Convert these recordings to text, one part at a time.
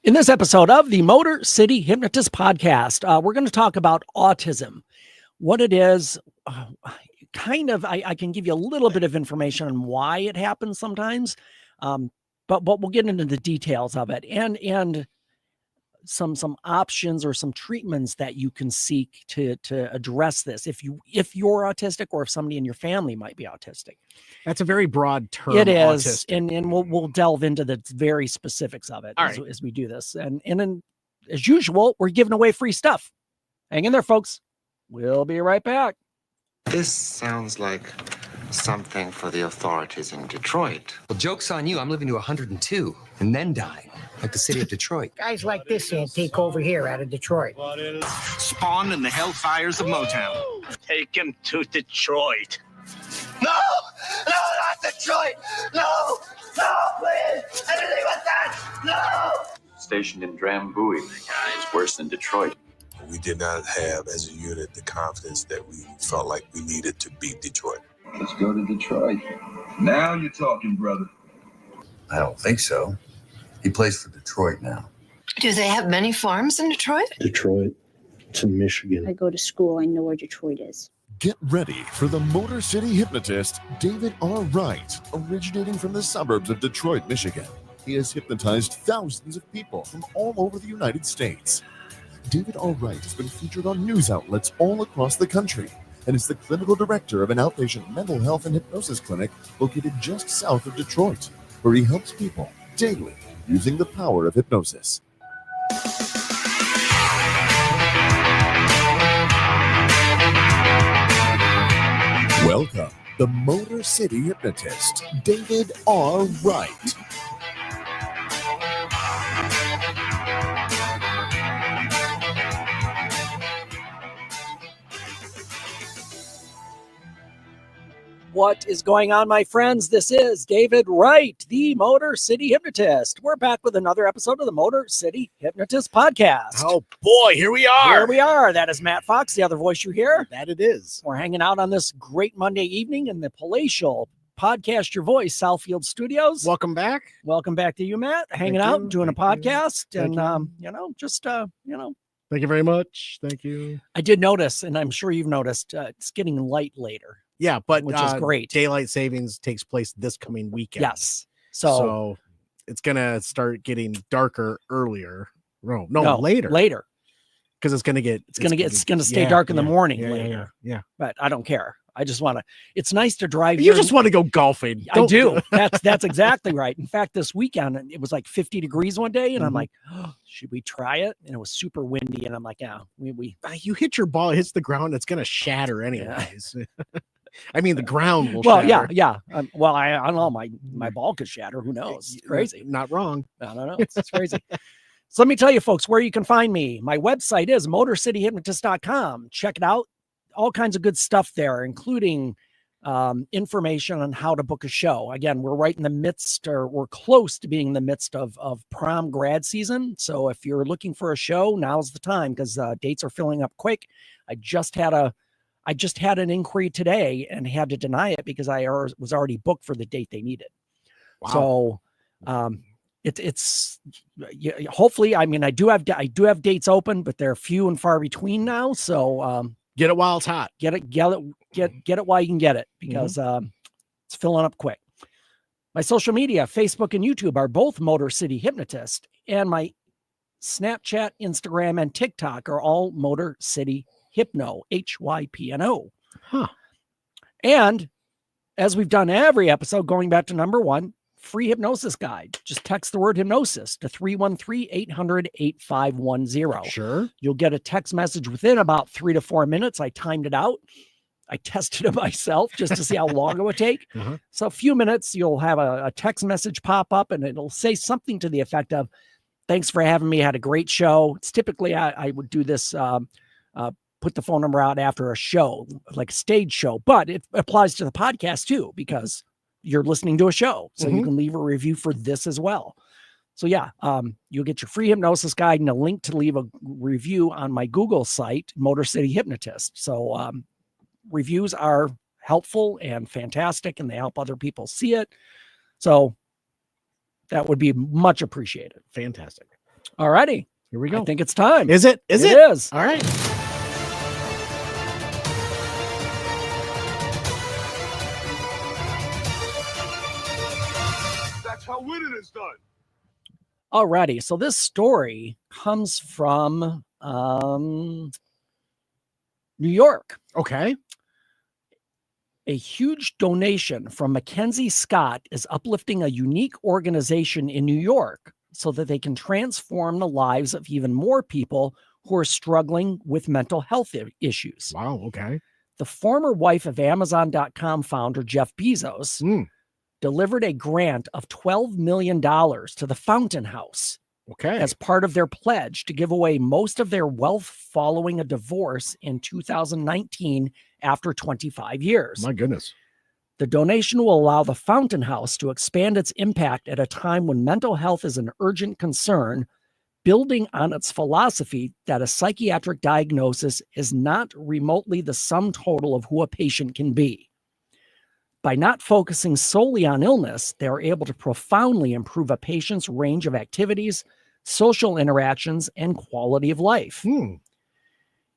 In this episode of the Motor City Hypnotist podcast, we're going to talk about autism, what it is. I can give you a little bit of information on why it happens sometimes, but we'll get into the details of it and some options or some treatments that you can seek to address this if you're autistic or if somebody in your family might be autistic. That's a very broad term. It is, autistic. and we'll delve into the very specifics of it as we do this. And then, as usual, we're giving away free stuff. Hang in there, folks. We'll be right back. This sounds like something for the authorities in Detroit. Well, joke's on you. I'm living to 102 and then dying, like the city of Detroit. Guys like this antique over here out of Detroit. Spawned in the hellfires of Motown. Take him to Detroit. No, not Detroit. No, please. Anything but that. No. Stationed in Drambuie. It's worse than Detroit. We did not have, as a unit, the confidence that we felt like we needed to beat Detroit. Let's go to Detroit. Now you're talking, brother. I don't think so. He plays for Detroit now. Do they have many farms in Detroit? Detroit. It's in Michigan. I go to school. I know where Detroit is. Get ready for the Motor City Hypnotist, David R. Wright, originating from the suburbs of Detroit, Michigan. He has hypnotized thousands of people from all over the United States. David R. Wright has been featured on news outlets all across the country and is the clinical director of an outpatient mental health and hypnosis clinic located just south of Detroit, where he helps people daily using the power of hypnosis. Welcome, the Motor City Hypnotist, David R. Wright. What is going on, my friends? This is David Wright, the Motor City Hypnotist. We're back with another episode of the Motor City Hypnotist podcast. Oh boy, here we are. Here we are. That is Matt Fox, the other voice you hear. That it is. We're hanging out on this great Monday evening in the palatial Podcast Your Voice Southfield Studios. Welcome back. Welcome back to you, Matt. Hanging out, doing a podcast, and Thank you very much. Thank you. I did notice, and I'm sure you've noticed, it's getting light later. Yeah, but which is great. Daylight savings takes place this coming weekend. Yes. So it's gonna start getting darker earlier. No, later. Later. Because it's gonna stay dark in the morning later. Yeah. But I don't care. I just want to. It's nice to drive. You just want to go golfing. I do. That's exactly right. In fact, this weekend it was like 50 degrees one day, and I'm like, oh, should we try it? And it was super windy, and I'm like, yeah, we. You hit your ball, it hits the ground, it's gonna shatter anyways. Yeah. I mean, the ground will shatter. Yeah. I don't know. My ball could shatter. Who knows? It's crazy. Not wrong. I don't know. It's crazy. So let me tell you, folks, where you can find me. My website is motorcityhypnotist.com. Check it out. All kinds of good stuff there, including information on how to book a show. Again, we're right in the midst, or we're close to being in the midst of prom grad season. So if you're looking for a show, now's the time, because dates are filling up quick. I just had an inquiry today and had to deny it because I was already booked for the date they needed. Wow. So it's hopefully, I mean, I do have dates open, but they're few and far between now. So get it while it's hot. Get it while you can get it, because it's filling up quick. My social media, Facebook and YouTube, are both Motor City Hypnotist, and my Snapchat, Instagram, and TikTok are all Motor City Hypno, HYPNO. Huh. And as we've done every episode, going back to number 1, free hypnosis guide. Just text the word hypnosis to 313-800-8510. Sure. You'll get a text message within about 3 to 4 minutes. I timed it out. I tested it myself just to see how long it would take. So a few minutes, you'll have a text message pop up, and it'll say something to the effect of, thanks for having me. Had a great show. It's typically, I would do this, put the phone number out after a show, like a stage show, but it applies to the podcast too, because you're listening to a show. So you can leave a review for this as well. So yeah, you'll get your free hypnosis guide and a link to leave a review on my Google site, Motor City Hypnotist. So reviews are helpful and fantastic, and they help other people see it. So that would be much appreciated. Fantastic. All righty. Here we go. I think it's time. Is it? Is it? It is. All right. That's how winning is done. Alrighty, so this story comes from New York. Okay. A huge donation from Mackenzie Scott is uplifting a unique organization in New York so that they can transform the lives of even more people who are struggling with mental health issues. Wow, okay. The former wife of Amazon.com founder Jeff Bezos delivered a grant of $12 million to the Fountain House as part of their pledge to give away most of their wealth following a divorce in 2019 after 25 years. My goodness. The donation will allow the Fountain House to expand its impact at a time when mental health is an urgent concern, building on its philosophy that a psychiatric diagnosis is not remotely the sum total of who a patient can be. By not focusing solely on illness, they are able to profoundly improve a patient's range of activities, social interactions, and quality of life.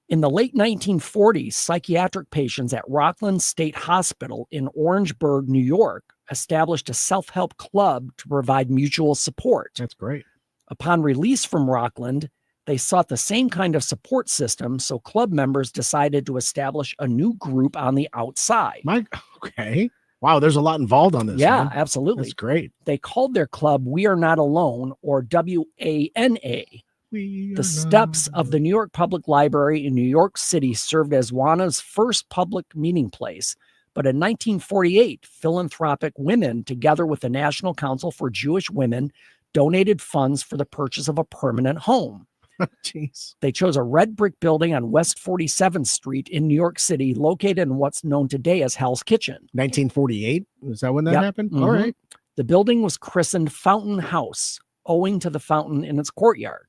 In the late 1940s, psychiatric patients at Rockland State Hospital in Orangeburg, New York, established a self-help club to provide mutual support. That's great. Upon release from Rockland, they sought the same kind of support system, so club members decided to establish a new group on the outside. Okay. Wow, there's a lot involved on this. Yeah, man. absolutely. That's great. They called their club We Are Not Alone, or WANA. The steps of the New York Public Library in New York City served as WANA's first public meeting place. But in 1948, philanthropic women, together with the National Council for Jewish Women, donated funds for the purchase of a permanent home. Jeez. They chose a red brick building on West 47th Street in New York City, located in what's known today as Hell's Kitchen. 1948? Is that when that happened? All right. The building was christened Fountain House, owing to the fountain in its courtyard.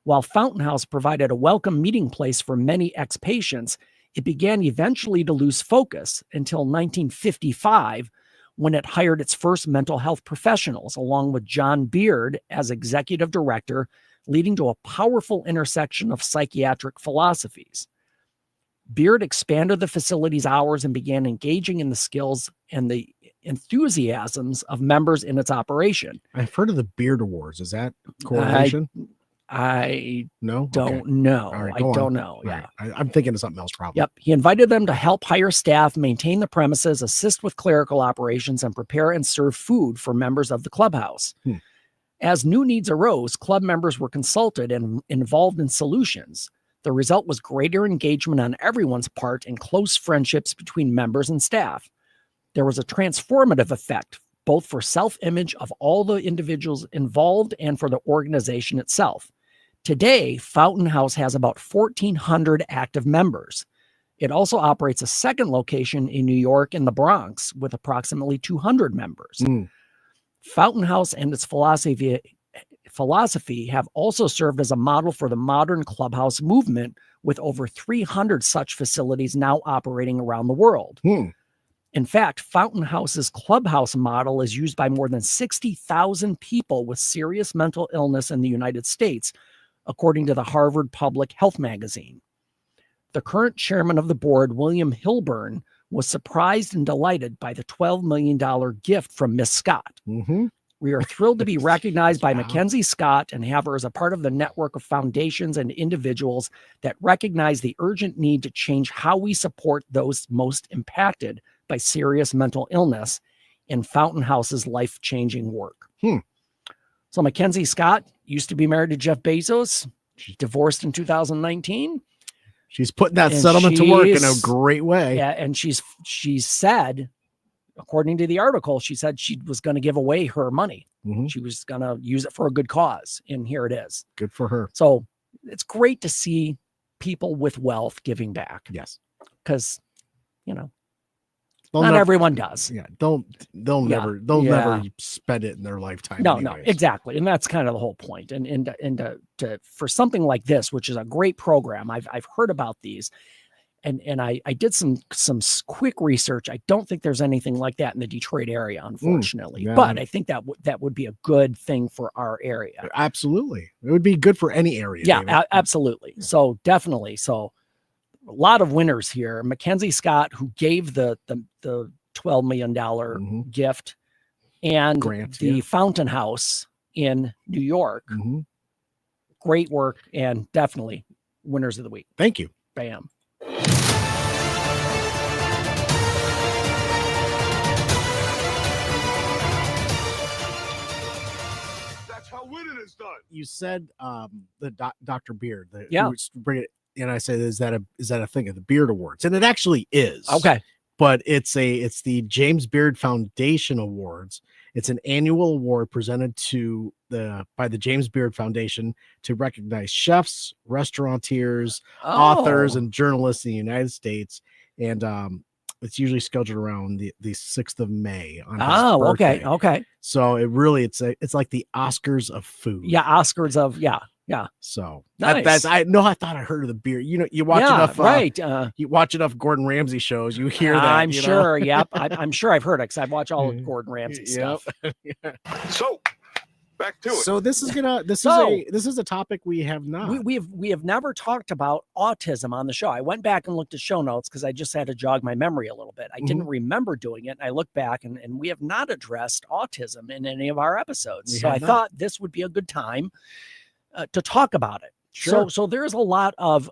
While Fountain House provided a welcome meeting place for many ex-patients, it began eventually to lose focus until 1955, when it hired its first mental health professionals, along with John Beard as executive director, leading to a powerful intersection of psychiatric philosophies. Beard expanded the facility's hours and began engaging in the skills and the enthusiasms of members in its operation. I've heard of the Beard Awards. Is that correlation? I don't know. All right, I go on. don't know. All Yeah. right. I'm thinking of something else probably. Yep. He invited them to help hire staff, maintain the premises, assist with clerical operations, and prepare and serve food for members of the clubhouse. As new needs arose, club members were consulted and involved in solutions. The result was greater engagement on everyone's part and close friendships between members and staff. There was a transformative effect, both for self-image of all the individuals involved and for the organization itself. Today, Fountain House has about 1,400 active members. It also operates a second location in New York in the Bronx with approximately 200 members. Fountain House and its philosophy have also served as a model for the modern clubhouse movement, with over 300 such facilities now operating around the world. In fact, Fountain House's clubhouse model is used by more than 60,000 people with serious mental illness in the United States, according to the Harvard Public Health magazine. The current chairman of the board, William Hilburn, was surprised and delighted by the $12 million gift from Miss Scott. We are thrilled to be recognized by Mackenzie Scott and have her as a part of the network of foundations and individuals that recognize the urgent need to change how we support those most impacted by serious mental illness in Fountain House's life-changing work. So Mackenzie Scott used to be married to Jeff Bezos. She divorced in 2019. She's putting that settlement to work in a great way. Yeah, and she said, according to the article, she said she was going to give away her money. She was going to use it for a good cause, and here it is. Good for her. So it's great to see people with wealth giving back. Yes, because not everyone does. Yeah, they'll never spend it in their lifetime. No, anyways. Exactly, and that's kind of the whole point. And to for something like this, which is a great program, I've heard about these. and I did some quick research. I don't think there's anything like that in the Detroit area, unfortunately. Yeah. But I think that would be a good thing for our area. Absolutely, it would be good for any area. Yeah, absolutely. So definitely. So a lot of winners here. Mackenzie Scott, who gave the $12 million gift, and Grant, the Fountain House in New York. Great work, and definitely winners of the week. Thank you. Bam. That's how winning is done. You said the Dr. Beard. Yeah. Bring it, and I said, is that a thing of the Beard Awards? And it actually is. Okay. But it's the James Beard Foundation Awards. It's an annual award presented by the James Beard Foundation to recognize chefs, restaurateurs, authors, and journalists in the United States. And it's usually scheduled around the 6th of May on his birthday. Okay. So it's like the Oscars of food. Yeah, Oscars of yeah. So nice. I thought I heard of the beard. You know, you watch enough you watch enough Gordon Ramsay shows, you hear that. I'm sure. Yep. I'm sure I've heard it because I've watched all of Gordon Ramsay stuff. So back to it. So this is a topic we have not. We have never talked about autism on the show. I went back and looked at show notes because I just had to jog my memory a little bit. I didn't remember doing it. I looked back and we have not addressed autism in any of our episodes. So I thought this would be a good time to talk about it. Sure. So there's a lot of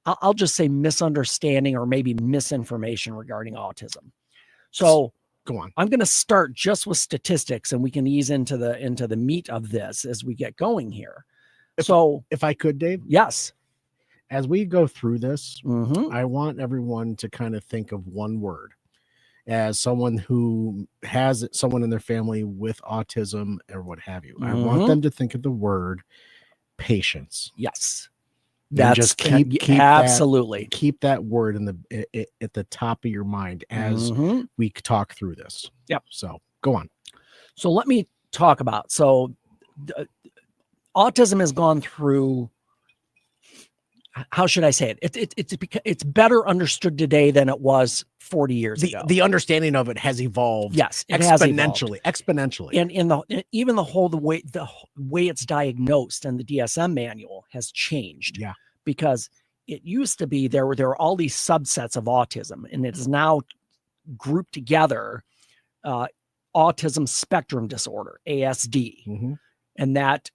I'll just say misunderstanding or maybe misinformation regarding autism. So go on. I'm going to start just with statistics, and we can ease into the meat of this as we get going here. If I could, Dave. Yes. As we go through this, I want everyone to kind of think of one word. As someone who has someone in their family with autism or what have you, I want them to think of the word patience. Yes. That's just keep absolutely keep that word at the top of your mind as we talk through this. Yep. So go on. So let me talk about autism has gone through. How should I say it? It's better understood today than it was 40 years ago. The understanding of it has evolved. Yes, it exponentially. And even the way it's diagnosed and the DSM manual has changed. Yeah, because it used to be there were all these subsets of autism, and it is now grouped together, autism spectrum disorder, ASD, and that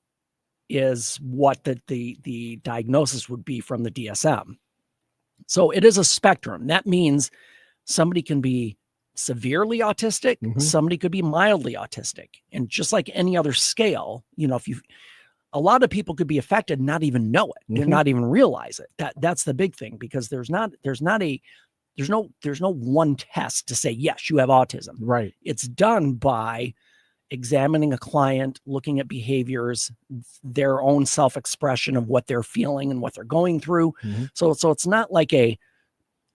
is what the diagnosis would be from the DSM. So it is a spectrum. That means somebody can be severely autistic, somebody could be mildly autistic. And just like any other scale, a lot of people could be affected and not even know it, and not even realize it. That's the big thing, because there's no one test to say, yes, you have autism. Right. It's done by examining a client, looking at behaviors, their own self-expression of what they're feeling and what they're going through. So it's not like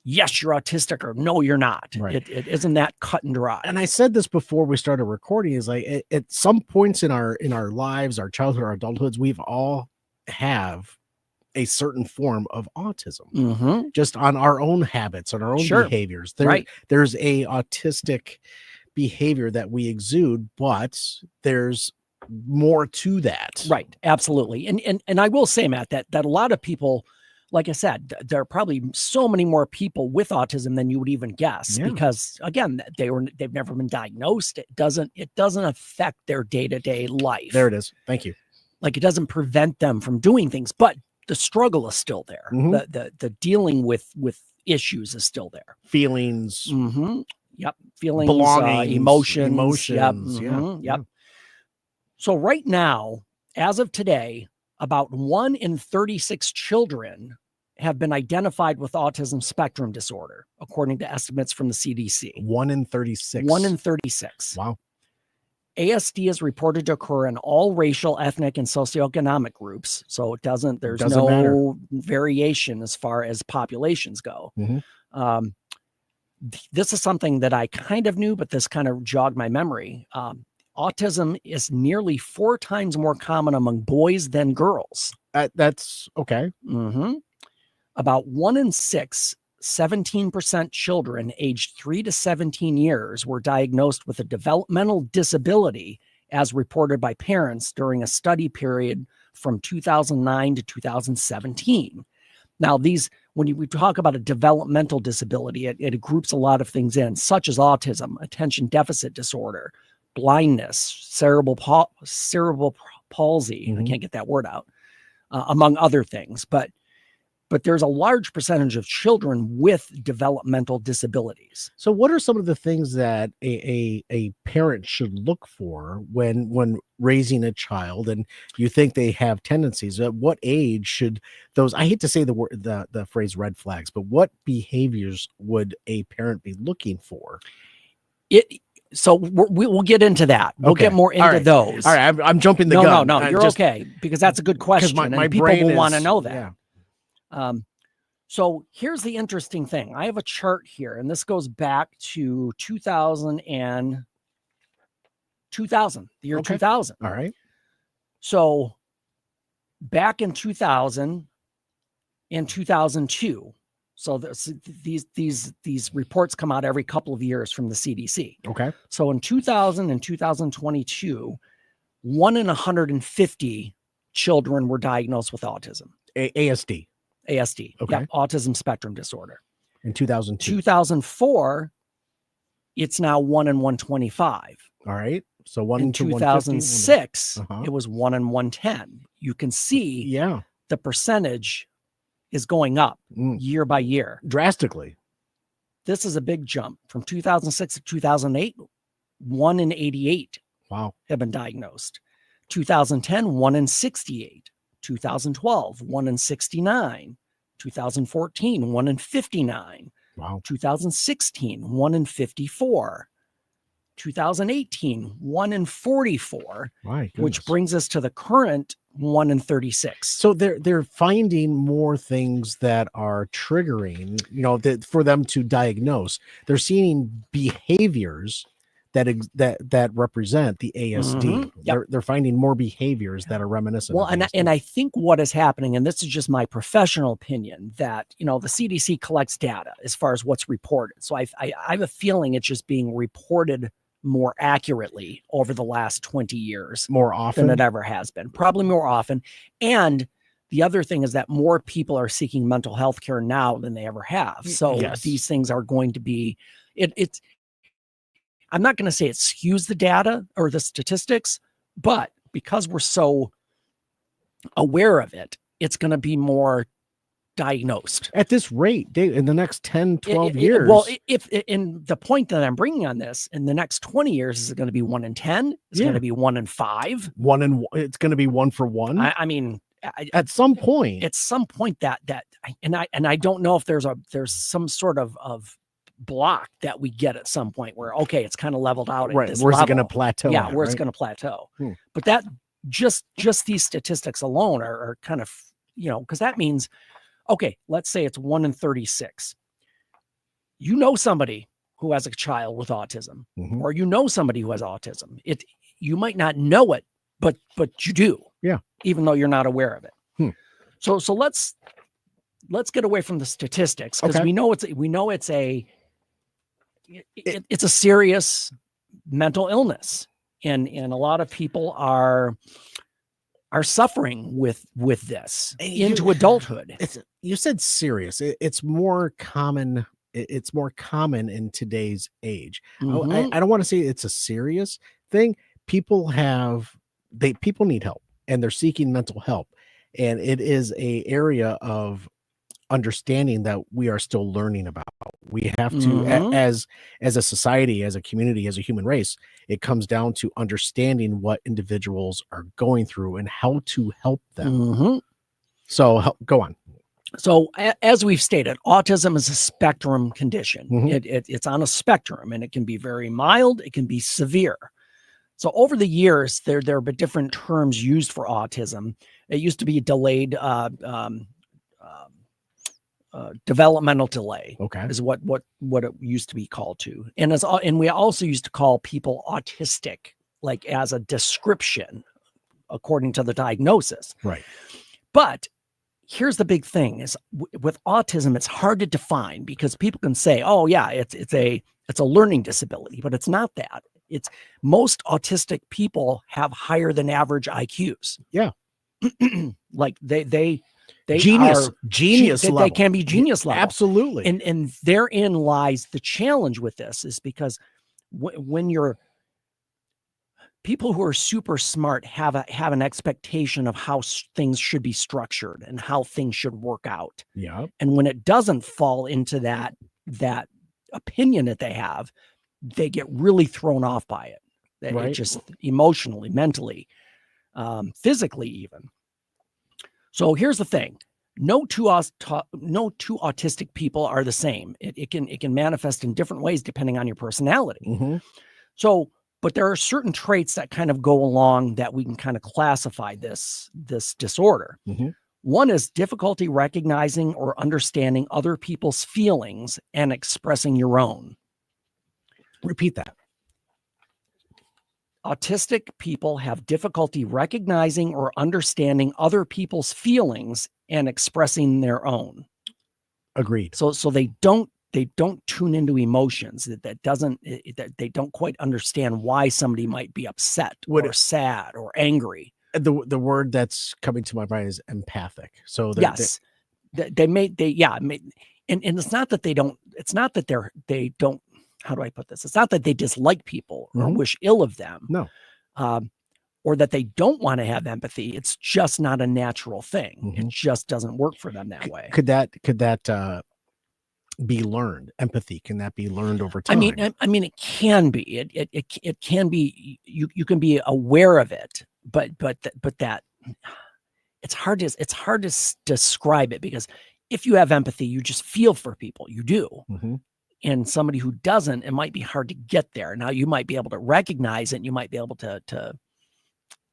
yes, you're autistic, or no, you're not. Right. It isn't that cut and dry. And I said this before we started recording, is like at some points in our lives, our childhood, our adulthoods, we've all have a certain form of autism, just on our own habits, on our own behaviors. There's a autistic behavior that we exude, but there's more to that. Right. Absolutely. And I will say, Matt, that a lot of people, like I said, there are probably so many more people with autism than you would even guess, because again, they've never been diagnosed. It doesn't affect their day-to-day life. There it is. Thank you. Like, it doesn't prevent them from doing things, but the struggle is still there. The dealing with issues is still there. Feelings. Yep. Feelings, belongings, emotions. Yep. Yep. So right now, as of today, about 1 in 36 children have been identified with autism spectrum disorder, according to estimates from the CDC. 1 in 36. 1 in 36. Wow. ASD is reported to occur in all racial, ethnic, and socioeconomic groups. So there's no matter. variation as far as populations go. This is something that I kind of knew, but this kind of jogged my memory. Autism is nearly 4 times more common among boys than girls. That's okay. about 1 in 6, 17% children aged 3 to 17 years were diagnosed with a developmental disability as reported by parents during a study period from 2009 to 2017. Now, when we talk about a developmental disability, it groups a lot of things in, such as autism, attention deficit disorder, blindness, cerebral palsy. I can't get that word out, among other things. But there's a large percentage of children with developmental disabilities. So what are some of the things that a parent should look for when raising a child and you think they have tendencies? At what age should those, I hate to say the phrase red flags, but what behaviors would a parent be looking for? So we'll get into that. We'll get more into those. All right, I'm jumping the gun. No, you're okay, because that's a good question. My people will want to know that. Yeah. So here's the interesting thing. I have a chart here, and this goes back to 2000, the year 2000. All right. So back in 2000 and 2002. So these reports come out every couple of years from the CDC. Okay. So in 2000 and 2022, 1 in 150 children were diagnosed with autism. ASD. ASD. Okay. Yeah, autism spectrum disorder. In 2002. 2004, it's now 1 in 125. All right. So 1 in 2006, it was 1 in 110. You can see the percentage is going up year by year. Drastically. This is a big jump. From 2006 to 2008, 1 in 88 have been diagnosed. 2010, 1 in 68. 2012, 1 in 69. 2014, 1 in 59. Wow. 2016, 1 in 54. 2018, 1 in 44, which brings us to the current 1 in 36. So they're finding more things that are triggering, for them to diagnose. They're seeing behaviors that represent the ASD. They're finding more behaviors that are reminiscent. Well, and I think what is happening, and this is just my professional opinion, that the CDC collects data as far as what's reported. So I have a feeling it's just being reported more accurately over the last 20 years, more often than it ever has been, probably more often. And the other thing is that more people are seeking mental health care now than they ever have. So these things are going to be, it's, I'm not going to say it skews the data or the statistics, but because we're so aware of it, it's going to be more diagnosed at this rate in the next 10, 12 years. Well, if in the point that I'm bringing on this, in the next 20 years, is it going to be 1 in 10? It's going to be 1 in 5. It's going to be 1 for 1. I mean, at some point, and I don't know if there's some sort of block that we get at some point where, okay, it's kind of leveled out. Right. Where's it going to plateau? Yeah. Where it's going to plateau. But that just these statistics alone are kind of, because that means, okay, let's say it's 1 in 36. Somebody who has a child with autism, or somebody who has autism. You might not know it, but you do. Yeah. Even though you're not aware of it. So let's get away from the statistics, because we know it's a serious mental illness, and a lot of people are suffering with this into adulthood. You said serious. It's more common. It's more common in today's age. I don't want to say it's a serious thing. People need help, and they're seeking mental help. And it is a area of understanding that we are still learning about. We have to, as a society, as a community, as a human race, it comes down to understanding what individuals are going through and how to help them. So go on. So as we've stated, autism is a spectrum condition. It's on a spectrum, and it can be very mild. It can be severe. So over the years, there have been different terms used for autism. It used to be delayed developmental delay. Is what it used to be called to, and we also used to call people autistic, like as a description, according to the diagnosis. Right. But here's the big thing is with autism, it's hard to define because people can say, oh yeah, it's a learning disability, but it's not that. It's most autistic people have higher than average IQs. Yeah. Like they genius level. They can be genius level. Absolutely. And therein lies the challenge with this is because when you're people who are super smart have an expectation of how things should be structured and how things should work out. Yeah. And when it doesn't fall into that opinion that they have, they get really thrown off by it. It just emotionally, mentally, physically even. So here's the thing. No two autistic people are the same. It can manifest in different ways depending on your personality. Mm-hmm. So, but there are certain traits that kind of go along that we can kind of classify this disorder. Mm-hmm. One is difficulty recognizing or understanding other people's feelings and expressing your own. Repeat that. Autistic people have difficulty recognizing or understanding other people's feelings and expressing their own. Agreed. So they don't tune into emotions. That they don't quite understand why somebody might be upset or sad or angry. The word that's coming to my mind is empathic. So yes, and it's not that they don't. It's not that they don't. How do I put this? It's not that they dislike people or wish ill of them. No. Or that they don't want to have empathy. It's just not a natural thing. Mm-hmm. It just doesn't work for them that way. Could that be learned? Empathy, can that be learned over time? I mean, it can be. It can be. You can be aware of it, but that it's hard to describe it because if you have empathy, you just feel for people. You do. Mm-hmm. And somebody who doesn't, it might be hard to get there. Now you might be able to recognize it. And you might be able to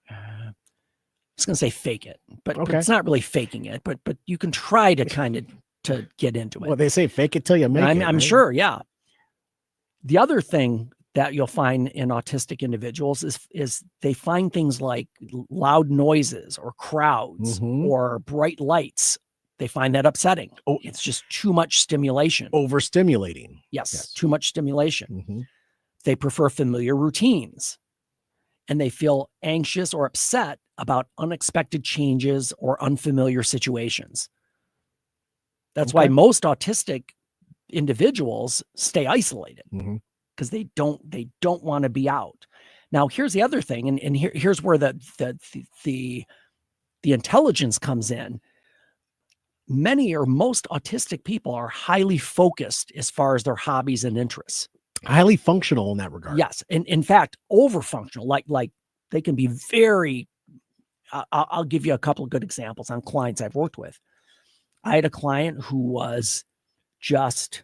I was going to say fake it, but it's not really faking it, but you can try to kind of to get into it. Well, they say fake it till you make it. I'm sure. Yeah. The other thing that you'll find in autistic individuals is they find things like loud noises or crowds or bright lights. They find that upsetting. Oh, it's just too much stimulation. Overstimulating. Yes. Too much stimulation. Mm-hmm. They prefer familiar routines and they feel anxious or upset about unexpected changes or unfamiliar situations. That's why most autistic individuals stay isolated because they don't want to be out. Now, here's the other thing. And here's where the intelligence comes in. Many or most autistic people are highly focused as far as their hobbies and interests. Highly functional in that regard. Yes. And in fact, over functional, like they can be very, I'll give you a couple of good examples on clients I've worked with. I had a client who was just,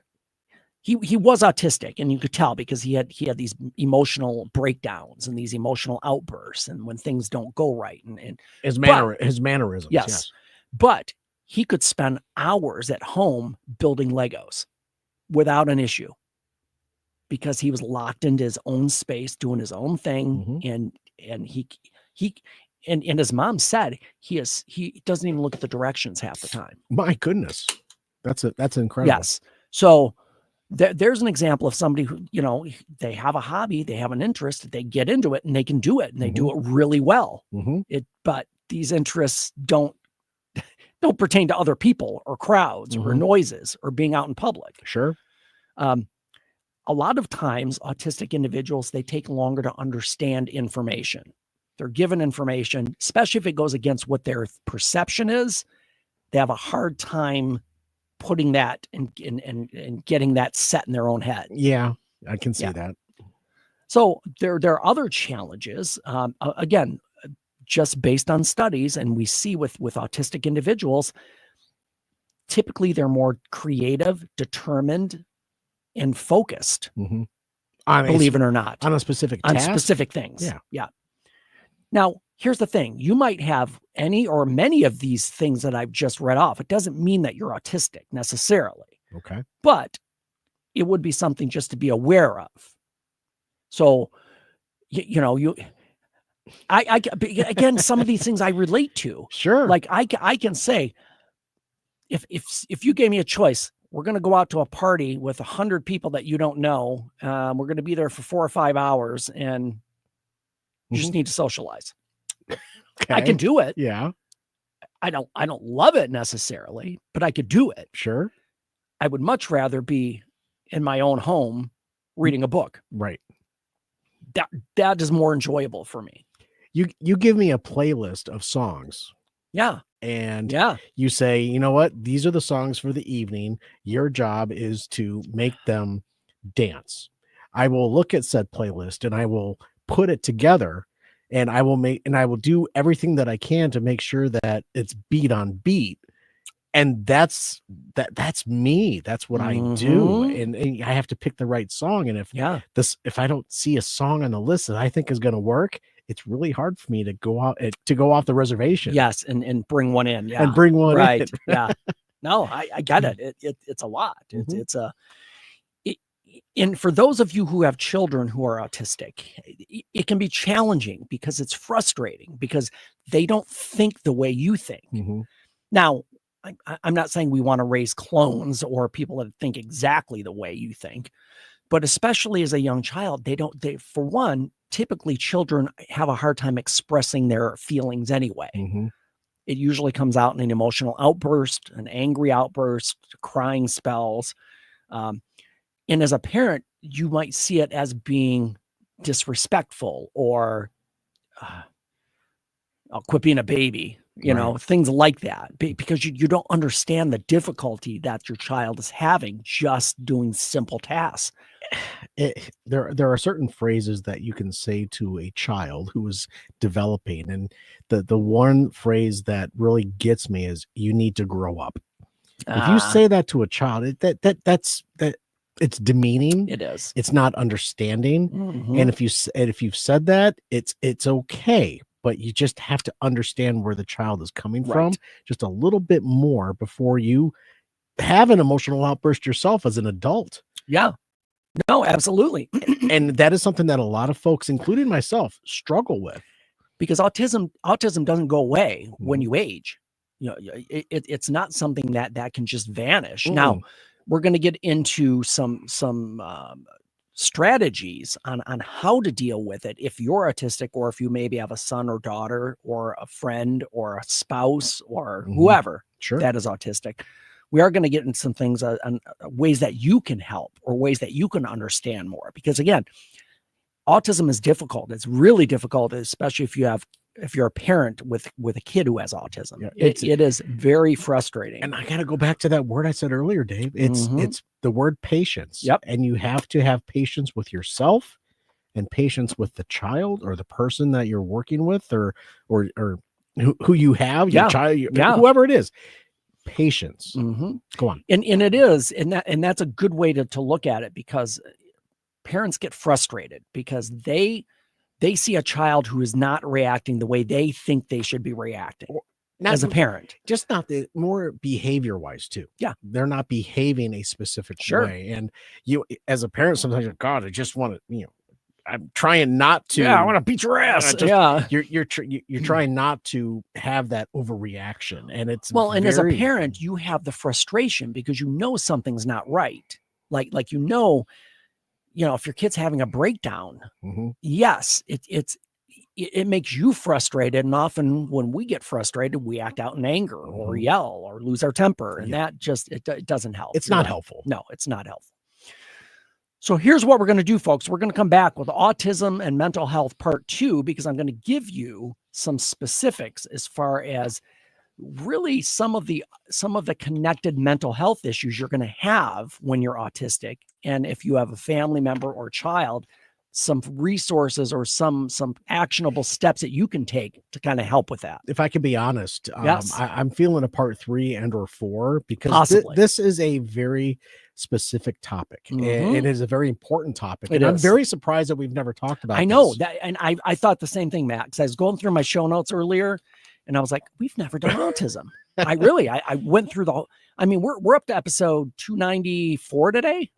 he was autistic and you could tell because he had these emotional breakdowns and these emotional outbursts and when things don't go right and his mannerisms. Yes. But he could spend hours at home building Legos without an issue because he was locked into his own space, doing his own thing. And he his mom said he doesn't even look at the directions half the time. My goodness. That's incredible. Yes. So there's an example of somebody who, they have a hobby, they have an interest, they get into it and they can do it and they do it really well. But these interests don't pertain to other people or crowds or noises or being out in public. Sure. A lot of times autistic individuals, they take longer to understand information. They're given information, especially if it goes against what their perception is. They have a hard time putting that and getting that set in their own head. Yeah, I can see that. So there are other challenges. Again, just based on studies, and we see with autistic individuals, typically they're more creative, determined, and focused. Believe it or not, on a specific on task? specific things. Yeah. Now, here's the thing: you might have any or many of these things that I've just read off. It doesn't mean that you're autistic necessarily. Okay, but it would be something just to be aware of. So, I again, some of these things I relate to. Sure. Like I can say, if you gave me a choice, we're going to go out to a party with 100 people that you don't know. We're going to be there for 4 or 5 hours, and you just need to socialize. Okay. I can do it. Yeah. I don't love it necessarily, but I could do it. Sure. I would much rather be in my own home reading a book. Right. That is more enjoyable for me. You give me a playlist of songs. Yeah. And yeah, you say, you know what? These are the songs for the evening. Your job is to make them dance. I will look at said playlist and I will put it together, and I will do everything that I can to make sure that it's beat on beat. And that's me. That's what I do. And I have to pick the right song. And if I don't see a song on the list that I think is going to work, it's really hard for me to go off the reservation. Yes. And bring one in. Yeah. And bring one in. Yeah. No, I get it. It's a lot. And for those of you who have children who are autistic, it can be challenging because it's frustrating because they don't think the way you think. Now, I'm not saying we want to raise clones or people that think exactly the way you think, but especially as a young child, for one, typically children have a hard time expressing their feelings anyway. It usually comes out in an emotional outburst, an angry outburst, crying spells. And as a parent, you might see it as being disrespectful or quit being a baby, things like that, because you don't understand the difficulty that your child is having just doing simple tasks. There are certain phrases that you can say to a child who is developing, and the one phrase that really gets me is, "You need to grow up." If you say that to a child, that's it's demeaning. It is. It's not understanding. And if you've said that, it's okay, but you just have to understand where the child is coming from just a little bit more before you have an emotional outburst yourself as an adult. Yeah. No, absolutely. And that is something that a lot of folks, including myself, struggle with. Because autism doesn't go away when you age. It's not something that can just vanish. Now, we're going to get into some strategies on how to deal with it if you're autistic, or if you maybe have a son or daughter or a friend or a spouse or whoever that is autistic. We are going to get into some things on ways that you can help or ways that you can understand more, because again, autism is difficult. It's really difficult, especially if you're a parent with a kid who has autism. Yeah, it is very frustrating. And I got to go back to that word I said earlier, Dave. It's the word patience. Yep. And you have to have patience with yourself and patience with the child or the person that you're working with, or who you have, your child, whoever it is. Patience. Go on. And it is, and that's a good way to look at it, because parents get frustrated because they see a child who is not reacting the way they think they should be reacting as a parent. Just not more behavior wise too. Yeah. They're not behaving a specific way. And you, as a parent, sometimes you're, God, I just want to, I'm trying not to. Yeah, I want to beat your ass. You're trying not to have that overreaction, and it's and as a parent, you have the frustration because something's not right. Like if your kid's having a breakdown, yes, it makes you frustrated, and often when we get frustrated, we act out in anger or yell or lose our temper, and that just it doesn't help. It's not helpful. No, it's not helpful. So here's what we're going to do, folks. We're going to come back with autism and mental health part 2, because I'm going to give you some specifics as far as really some of the connected mental health issues you're going to have when you're autistic. And if you have a family member or child, some resources or some actionable steps that you can take to kind of help with that. If I can be honest, yes. I'm feeling a part 3 and or 4, because this is a very specific topic. And it is a very important topic. And I'm very surprised that we've never talked about I know that. And I thought the same thing, Matt, because I was going through my show notes earlier and I was like, we've never done autism. I went through the whole, I mean, we're up to episode 294 today.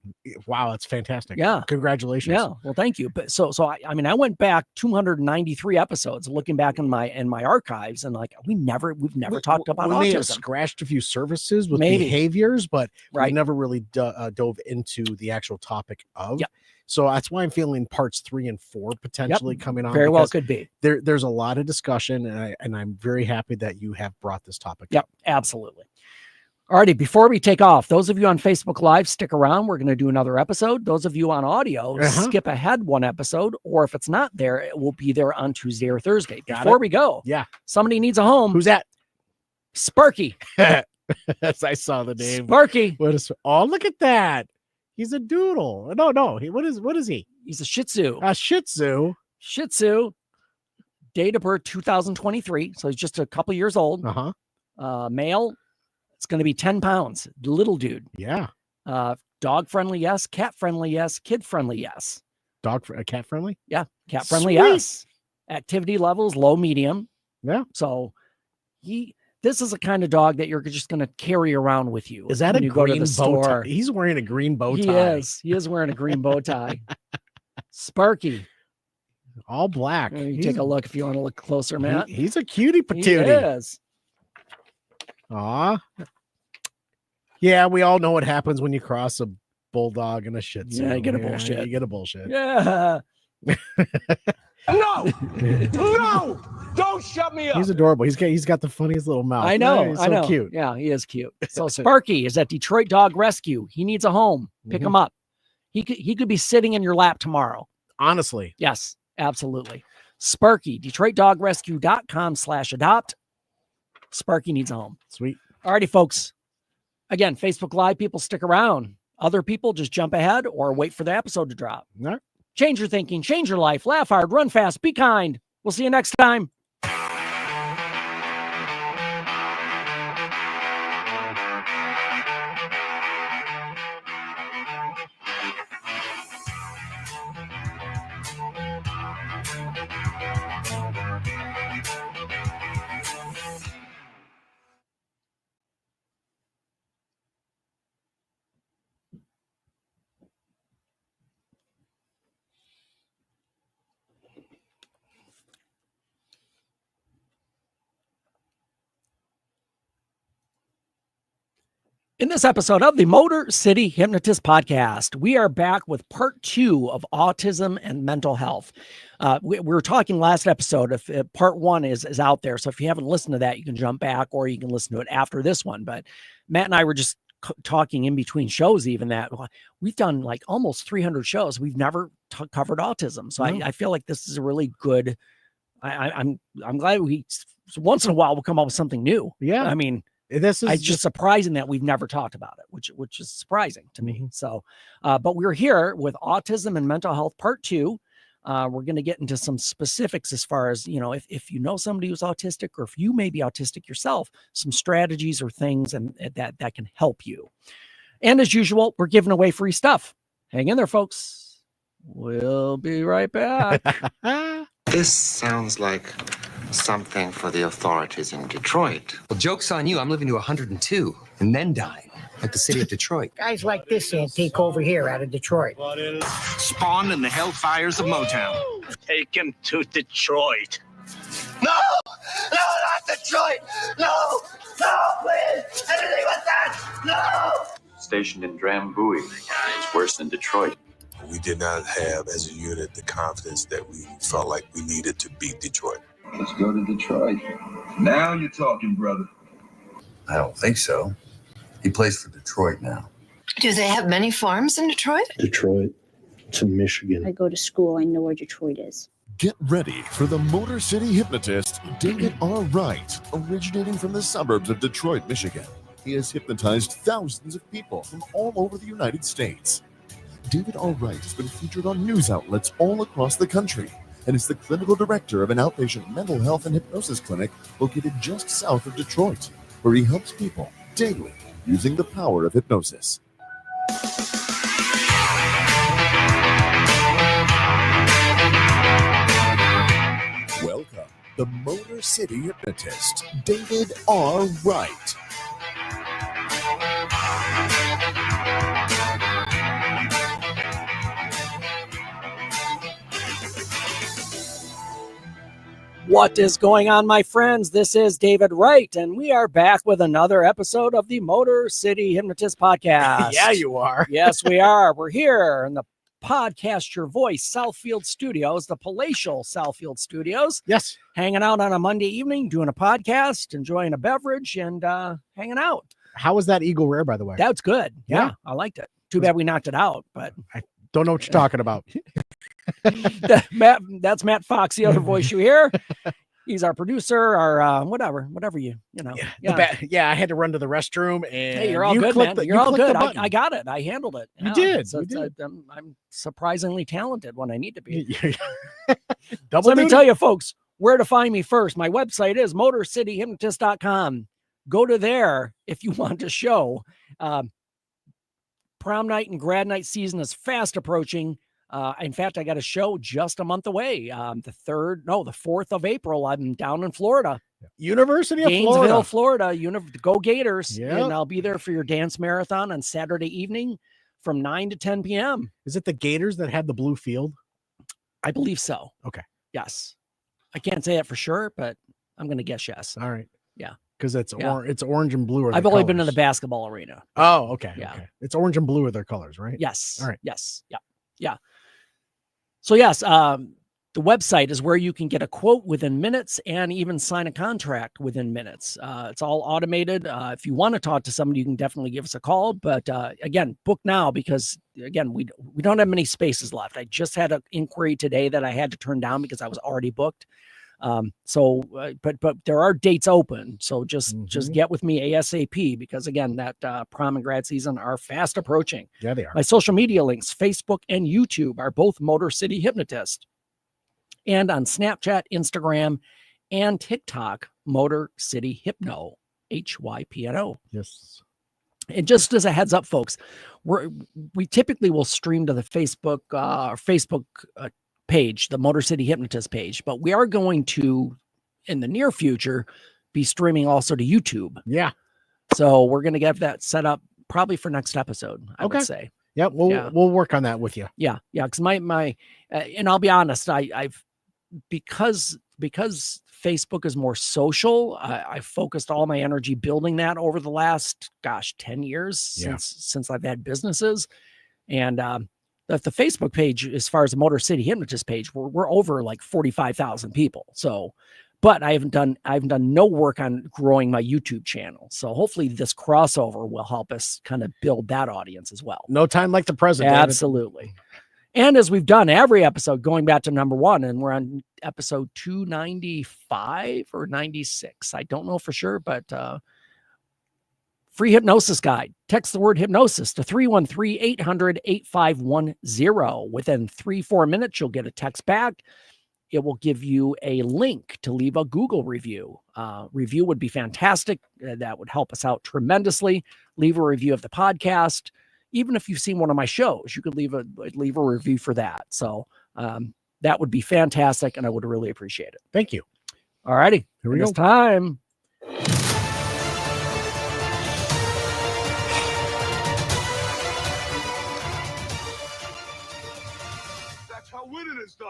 Wow, that's fantastic. Yeah. Congratulations. Yeah. Well, thank you. But so I mean, I went back 293 episodes looking back in my archives, and like we've never talked about we may have autism. scratched a few surfaces with Maybe. behaviors, but Right. we never really dove into the actual topic of. Yep. So that's why I'm feeling parts 3 and 4 potentially coming on. Very well because could be. There's a lot of discussion, and I'm very happy that you have brought this topic Yep, up. absolutely. Alrighty, before we take off, those of you on Facebook Live, stick around. We're going to do another episode. Those of you on audio, skip ahead one episode, or if it's not there, it will be there on Tuesday or Thursday. Before we go, somebody needs a home. Who's that? Sparky. As I saw the name. Sparky. Oh, look at that. He's a doodle. No. What is he? He's a Shih Tzu. A Shih Tzu. Shih Tzu. Date of birth 2023. So he's just a couple years old. Male. It's going to be 10 pounds. Little dude. Yeah. Dog friendly, yes. Cat friendly, yes. Kid friendly, yes. Cat friendly? Yeah. Cat friendly, Sweet. yes. Activity levels, low, medium. Yeah. So this is a kind of dog that you're just going to carry around with you. Is that when a you go to green the bow tie? store? He's wearing a green bow tie. He is wearing a green bow tie. Sparky. All black. You take a look if you want to look closer, Matt. He's a cutie He patootie. is. Aw. Yeah, we all know what happens when you cross a bulldog and a Shih Tzu. Yeah, you get a bullshit. You get a bullshit. Yeah. No! No! Don't shut me up! He's adorable. He's got the funniest little mouth. I know. Yeah, he's I so know. cute. Yeah, he is cute. So Sparky is at Detroit Dog Rescue. He needs a home. Pick him up. He could be sitting in your lap tomorrow. Honestly. Yes, absolutely. Sparky, DetroitDogRescue.com/adopt. Sparky needs a home. Sweet. Alrighty, folks. Again, Facebook Live people, stick around. Other people just jump ahead or wait for the episode to drop. All right. Change your thinking, change your life, laugh hard, run fast, be kind. We'll see you next time. In this episode of the Motor City Hypnotist podcast, we are back with part 2 of autism and mental health. We were talking last episode, if part 1 is out there. So if you haven't listened to that, you can jump back or you can listen to it after this one. But Matt and I were just talking in between shows, even that we've done like almost 300 shows. We've never covered autism. So I feel like this is a really good, I'm glad once in a while we'll come up with something new. Yeah. I mean, this is it's just surprising that we've never talked about it, which is surprising to me. So, but we're here with autism and mental health part 2. We're going to get into some specifics as far as, if you know somebody who's autistic, or if you may be autistic yourself, some strategies or things and that can help you. And as usual, we're giving away free stuff. Hang in there, folks. We'll be right back. This sounds like something for the authorities in Detroit. Well, joke's on you. I'm living to 102 and then dying, like the city of Detroit. Guys like this antique over here out of Detroit. Spawned in the hellfires of Motown. Take him to Detroit. No! No, not Detroit! No! No, please! Anything but that! No! Stationed in Drambuie. It's worse than Detroit. We did not have, as a unit, the confidence that we felt like we needed to beat Detroit. Let's go to Detroit. Now you're talking, brother. I don't think so. He plays for Detroit now. Do they have many farms in Detroit? Detroit to Michigan. I go to school. I know where Detroit is. Get ready for the Motor City Hypnotist, David R. Wright, originating from the suburbs of Detroit, Michigan. He has hypnotized thousands of people from all over the United States. David R. Wright has been featured on news outlets all across the country and is the clinical director of an outpatient mental health and hypnosis clinic located just south of Detroit, where he helps people daily using the power of hypnosis. Welcome, the Motor City Hypnotist, David R. Wright. What is going on, my friends? This is David Wright, and we are back with another episode of the Motor City Hypnotist podcast. Yeah, you are. Yes, we are. We're here in the Podcast Your Voice Southfield Studios, the palatial Southfield Studios. Yes. Hanging out on a Monday evening, doing a podcast, enjoying a beverage, and hanging out. How was that Eagle Rare, by the way? That's good. Yeah, I liked it. Too bad we knocked it out, but I don't know what you're talking about. That's Matt Fox, the other voice you hear. He's our producer, our whatever you know. Yeah, I had to run to the restroom, and hey, you're all good, man. You're all good. I got it. I handled it. You did. So you did. I'm surprisingly talented when I need to be. So let me tell you, folks, where to find me first. My website is motorcityhypnotist.com. Go to there if you want to show. Prom night and grad night season is fast approaching. In fact, I got a show just a month away. The 4th of April. I'm down in Florida. University of Gainesville, Florida. Go Gators. Yep. And I'll be there for your dance marathon on Saturday evening from 9 to 10 p.m. Is it the Gators that had the blue field? I believe so. Okay. Yes. I can't say that for sure, but I'm going to guess yes. All right. Yeah. Because it's orange and blue. I've only been in the basketball arena. Oh, okay. Yeah. Okay. It's orange and blue are their colors, right? Yes. All right. Yes. Yeah. Yeah. So yes, the website is where you can get a quote within minutes and even sign a contract within minutes. It's all automated. If you want to talk to somebody, you can definitely give us a call. But again, book now because again, we don't have many spaces left. I just had an inquiry today that I had to turn down because I was already booked. But there are dates open. So just get with me ASAP because again, that prom and grad season are fast approaching. Yeah, they are. My social media links, Facebook and YouTube are both Motor City Hypnotist. And on Snapchat, Instagram, and TikTok, Motor City Hypno, HYPNO. Yes. And just as a heads up, folks, we typically will stream to the Facebook page, the Motor City Hypnotist page, but we are going to, in the near future, be streaming also to YouTube. Yeah. So we're going to get that set up probably for next episode, I would say. Yeah, we'll work on that with you. Yeah. Yeah. Cause my and I'll be honest, I've because Facebook is more social, I focused all my energy building that over the last, 10 years since I've had businesses. And, the Facebook page, as far as the Motor City Hypnotist page, we're over like 45,000 people. So, but I haven't done no work on growing my YouTube channel. So hopefully this crossover will help us kind of build that audience as well. No time like the present. Absolutely. David. And as we've done every episode, going back to number 1, and we're on episode 295 or 96. I don't know for sure, but free hypnosis guide. Text the word hypnosis to 313-800-8510. Within 3-4 minutes, you'll get a text back. It will give you a link to leave a Google review. Review would be fantastic. That would help us out tremendously. Leave a review of the podcast. Even if you've seen one of my shows, you could leave a review for that. So that would be fantastic, and I would really appreciate it. Thank you. All righty. Here we go. It's time.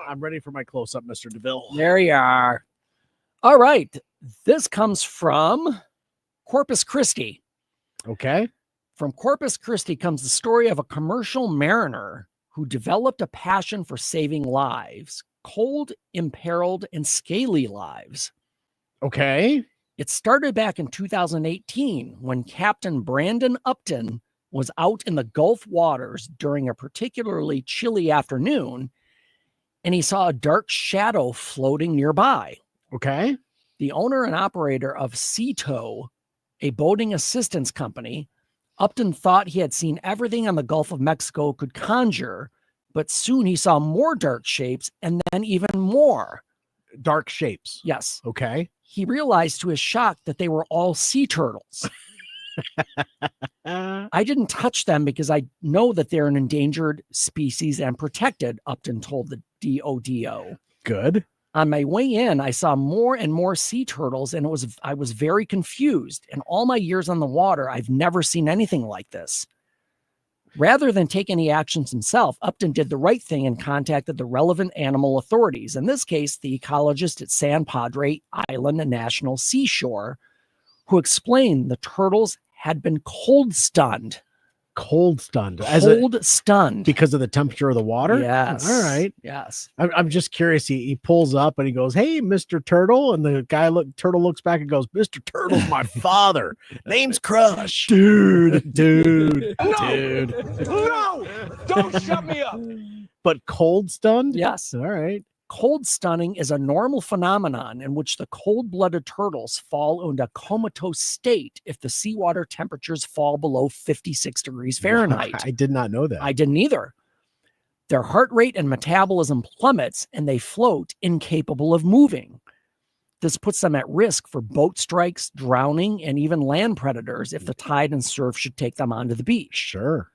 I'm ready for my close-up, Mr. DeVille. There you are. All right. This comes from Corpus Christi. Okay. From Corpus Christi comes the story of a commercial mariner who developed a passion for saving lives, cold, imperiled, and scaly lives. Okay. It started back in 2018 when Captain Brandon Upton was out in the Gulf waters during a particularly chilly afternoon, and he saw a dark shadow floating nearby. Okay. The owner and operator of Seatow, a boating assistance company, Upton thought he had seen everything on the Gulf of Mexico could conjure, but soon he saw more dark shapes and then even more. Dark shapes? Yes. Okay. He realized to his shock that they were all sea turtles. I didn't touch them because I know that they're an endangered species and protected, Upton told the DODO. Good. On my way in, I saw more and more sea turtles, and I was very confused. In all my years on the water, I've never seen anything like this. Rather than take any actions himself, Upton did the right thing and contacted the relevant animal authorities, in this case, the ecologist at San Padre Island National Seashore, who explained the turtles had been cold stunned. Cold stunned. Stunned. Because of the temperature of the water? Yes. All right. Yes. I'm just curious. He pulls up and he goes, "Hey, Mr. Turtle." And the turtle looks back and goes, "Mr. Turtle's my father. Name's Crush." Dude. No! Don't shut me up! But cold stunned? Yes. All right. Cold stunning is a normal phenomenon in which the cold-blooded turtles fall into a comatose state if the seawater temperatures fall below 56 degrees Fahrenheit. I did not know that. I didn't either. Their heart rate and metabolism plummets, and they float incapable of moving. This puts them at risk for boat strikes, drowning, and even land predators if the tide and surf should take them onto the beach. Sure.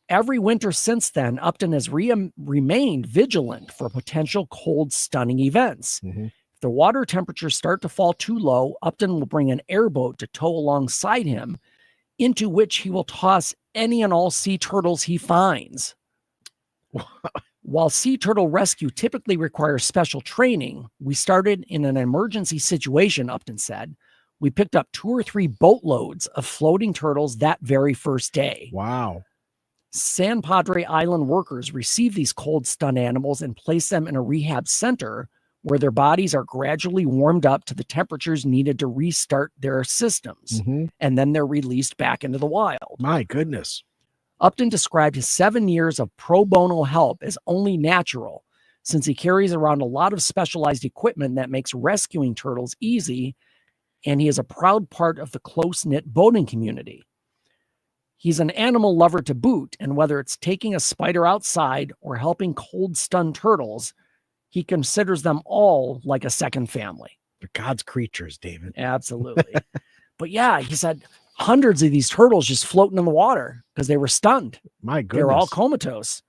Every winter since then, Upton has remained vigilant for potential cold stunning events. Mm-hmm. If the water temperatures start to fall too low, Upton will bring an airboat to tow alongside him, into which he will toss any and all sea turtles he finds. While sea turtle rescue typically requires special training, we started in an emergency situation, Upton said. We picked up 2 or 3 boatloads of floating turtles that very first day. Wow. San Padre Island workers receive these cold stunned animals and place them in a rehab center where their bodies are gradually warmed up to the temperatures needed to restart their systems. Mm-hmm. And then they're released back into the wild. My goodness. Upton described his 7 years of pro bono help as only natural, since he carries around a lot of specialized equipment that makes rescuing turtles easy, and he is a proud part of the close-knit boating community. He's an animal lover to boot, and whether it's taking a spider outside or helping cold-stunned turtles, he considers them all like a second family. They're God's creatures, David. Absolutely. But yeah, he said hundreds of these turtles just floating in the water because they were stunned. My goodness. They were all comatose.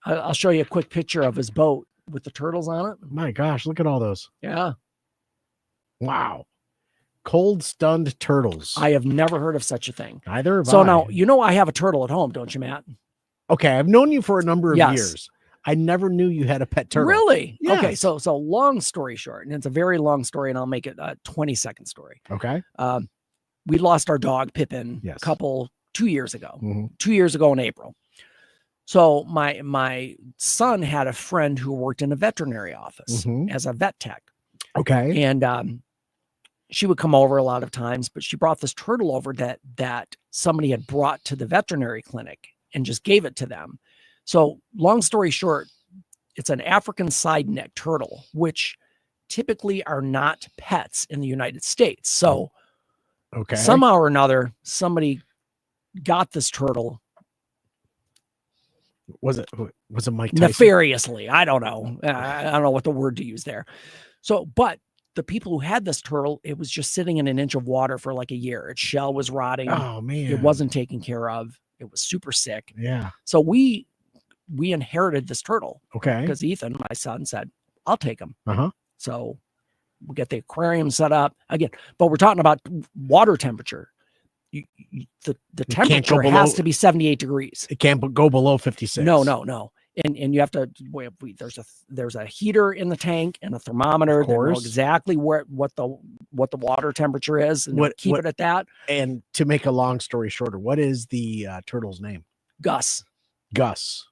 I'll show you a quick picture of his boat with the turtles on it. My gosh, look at all those. Yeah. Wow. Cold stunned turtles. I have never heard of such a thing. Neither have So I. now, I have a turtle at home, don't you, Matt? Okay, I've known you for a number of Yes. years. I never knew you had a pet turtle. Really? Yes. Okay, so long story short, and it's a very long story, and I'll make it a 20-second story. Okay. We lost our dog, Pippin, Yes. 2 years ago. Mm-hmm. 2 years ago in April. So my son had a friend who worked in a veterinary office Mm-hmm. as a vet tech. Okay. And she would come over a lot of times, but she brought this turtle over that somebody had brought to the veterinary clinic and just gave it to them. So long story short, it's an African side-neck turtle, which typically are not pets in the United States. So okay. somehow or another, somebody got this turtle. Was it Mike Tyson? Nefariously. I don't know. I don't know what the word to use there. So, but the people who had this turtle, it was just sitting in an inch of water for like a year. Its shell was rotting. Oh man. It wasn't taken care of. It was super sick. Yeah. So we inherited this turtle. Okay. Because Ethan, my son, said, I'll take him. Uh-huh. So we get the aquarium set up again, but we're talking about water temperature. The temperature has to be 78 degrees. It can't go below 56. No. And you have to wait. There's a heater in the tank and a thermometer that know exactly what the water temperature is, and keep it at that. And to make a long story shorter, what is the turtle's name? Gus.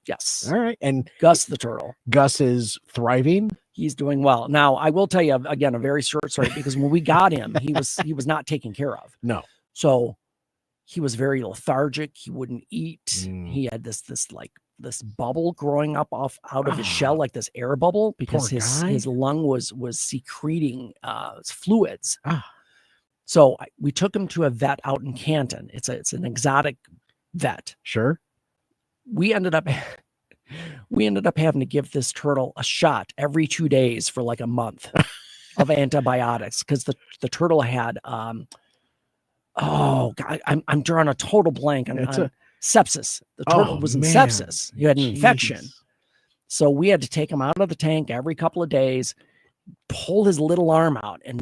Yes. All right. And Gus the turtle. Gus is thriving. He's doing well. Now, I will tell you again a very short story, because when we got him, he was not taken care of. No. So he was very lethargic. He wouldn't eat. He had this bubble growing up out of his shell, like this air bubble, because his lung was secreting fluids. So we took him to a vet out in Canton. It's an exotic vet. Sure. We ended up having to give this turtle a shot every 2 days for like a month of antibiotics, because the turtle had oh God, I'm drawing a total blank on sepsis. The turtle was in sepsis. He had an infection. So we had to take him out of the tank every couple of days, pull his little arm out, and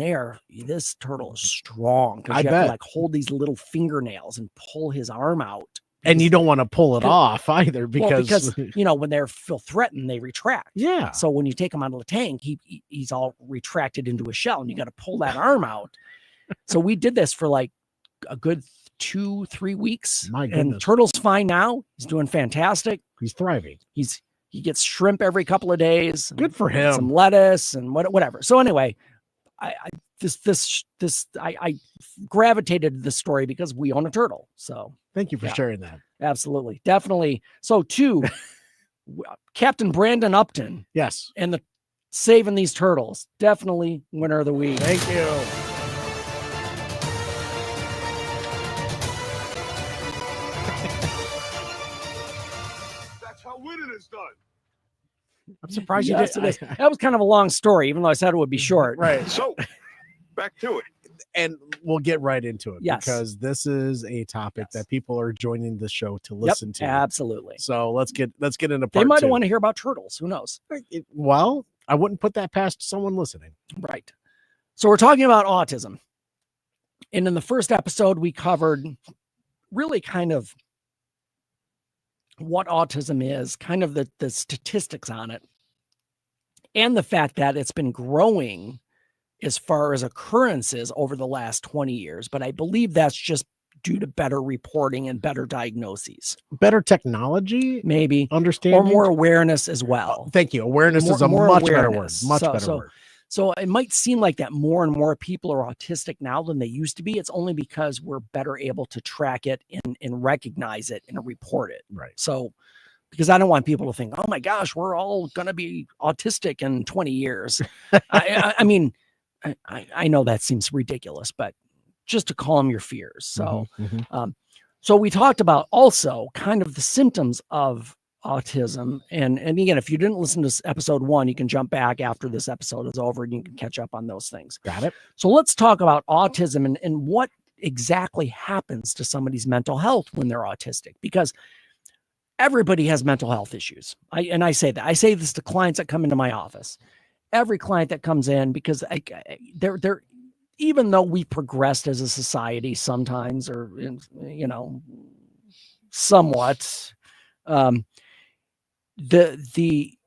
this turtle is strong because you have to like hold these little fingernails and pull his arm out. And you don't want to pull it off either because when they feel threatened, they retract. Yeah. So when you take him out of the tank, he's all retracted into a shell, and you got to pull that arm out. So we did this for like a good 2-3 weeks. My goodness. And turtle's fine now. He's doing fantastic. He's thriving. He gets shrimp every couple of days. Good for him. Some lettuce and whatever. So anyway, I gravitated to this story because we own a turtle. So thank you for sharing that. Absolutely. Definitely. So Captain Brandon Upton. Yes. And the saving these turtles. Definitely winner of the week. Thank you. How winning is done. I'm surprised you did. That was kind of a long story, even though I said it would be short. Right. So back to it. And we'll get right into it because this is a topic that people are joining the show to listen to. Absolutely. So let's get into part They might 2. want to hear about turtles. Who knows? Well, I wouldn't put that past someone listening. Right. So we're talking about autism. And in the first episode, we covered really kind of what autism is, kind of the statistics on it, and the fact that it's been growing as far as occurrences over the last 20 years. But I believe that's just due to better reporting and better diagnoses. Better technology? Maybe. Understanding? Or more awareness as well. Thank you. Awareness is a much better word. Much better word. So it might seem like that more and more people are autistic now than they used to be. It's only because we're better able to track it and recognize it and report it. Right. So, because I don't want people to think, oh my gosh, we're all going to be autistic in 20 years. I mean, I know that seems ridiculous, but just to calm your fears. So, so we talked about also kind of the symptoms of autism. And again, if you didn't listen to episode 1, you can jump back after this episode is over and you can catch up on those things. Got it. So let's talk about autism and what exactly happens to somebody's mental health when they're autistic, because everybody has mental health issues. I say this to clients that come into my office. Every client that comes in, because they're even though we progressed as a society sometimes, or somewhat, the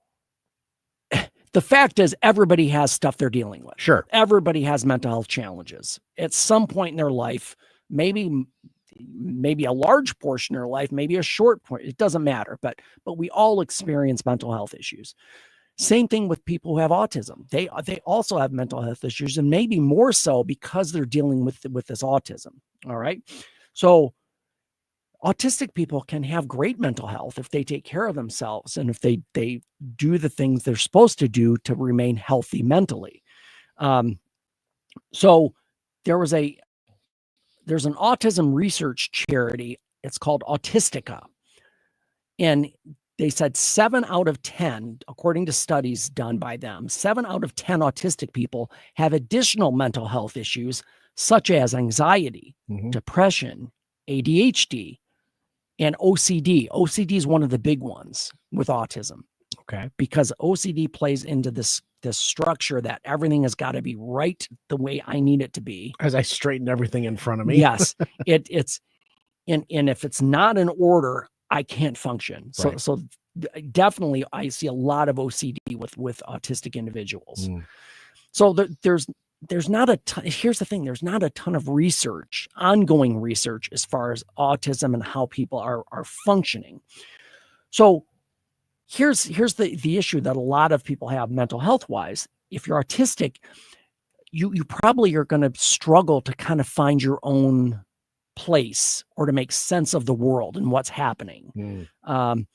fact is everybody has stuff they're dealing with. Sure. Everybody has mental health challenges at some point in their life, maybe a large portion of their life, maybe a short point. It doesn't matter, but we all experience mental health issues. Same thing with people who have autism. They also have mental health issues, and maybe more so because they're dealing with this autism. All right. So autistic people can have great mental health if they take care of themselves and if they do the things they're supposed to do to remain healthy mentally. So there's an autism research charity. It's called Autistica. And they said 7 out of 10, according to studies done by them, 7 out of 10 autistic people have additional mental health issues such as anxiety, depression, ADHD, and OCD. OCD is one of the big ones with autism. Okay. Because OCD plays into this structure that everything has got to be right the way I need it to be. As I straighten everything in front of me. Yes. It's and if it's not in order, I can't function. Right. So definitely I see a lot of OCD with autistic individuals. So there's not a ton. Here's the thing. There's not a ton of research, ongoing research, as far as autism and how people are functioning. So here's the issue that a lot of people have mental health wise. If you're autistic, you probably are going to struggle to kind of find your own place or to make sense of the world and what's happening. And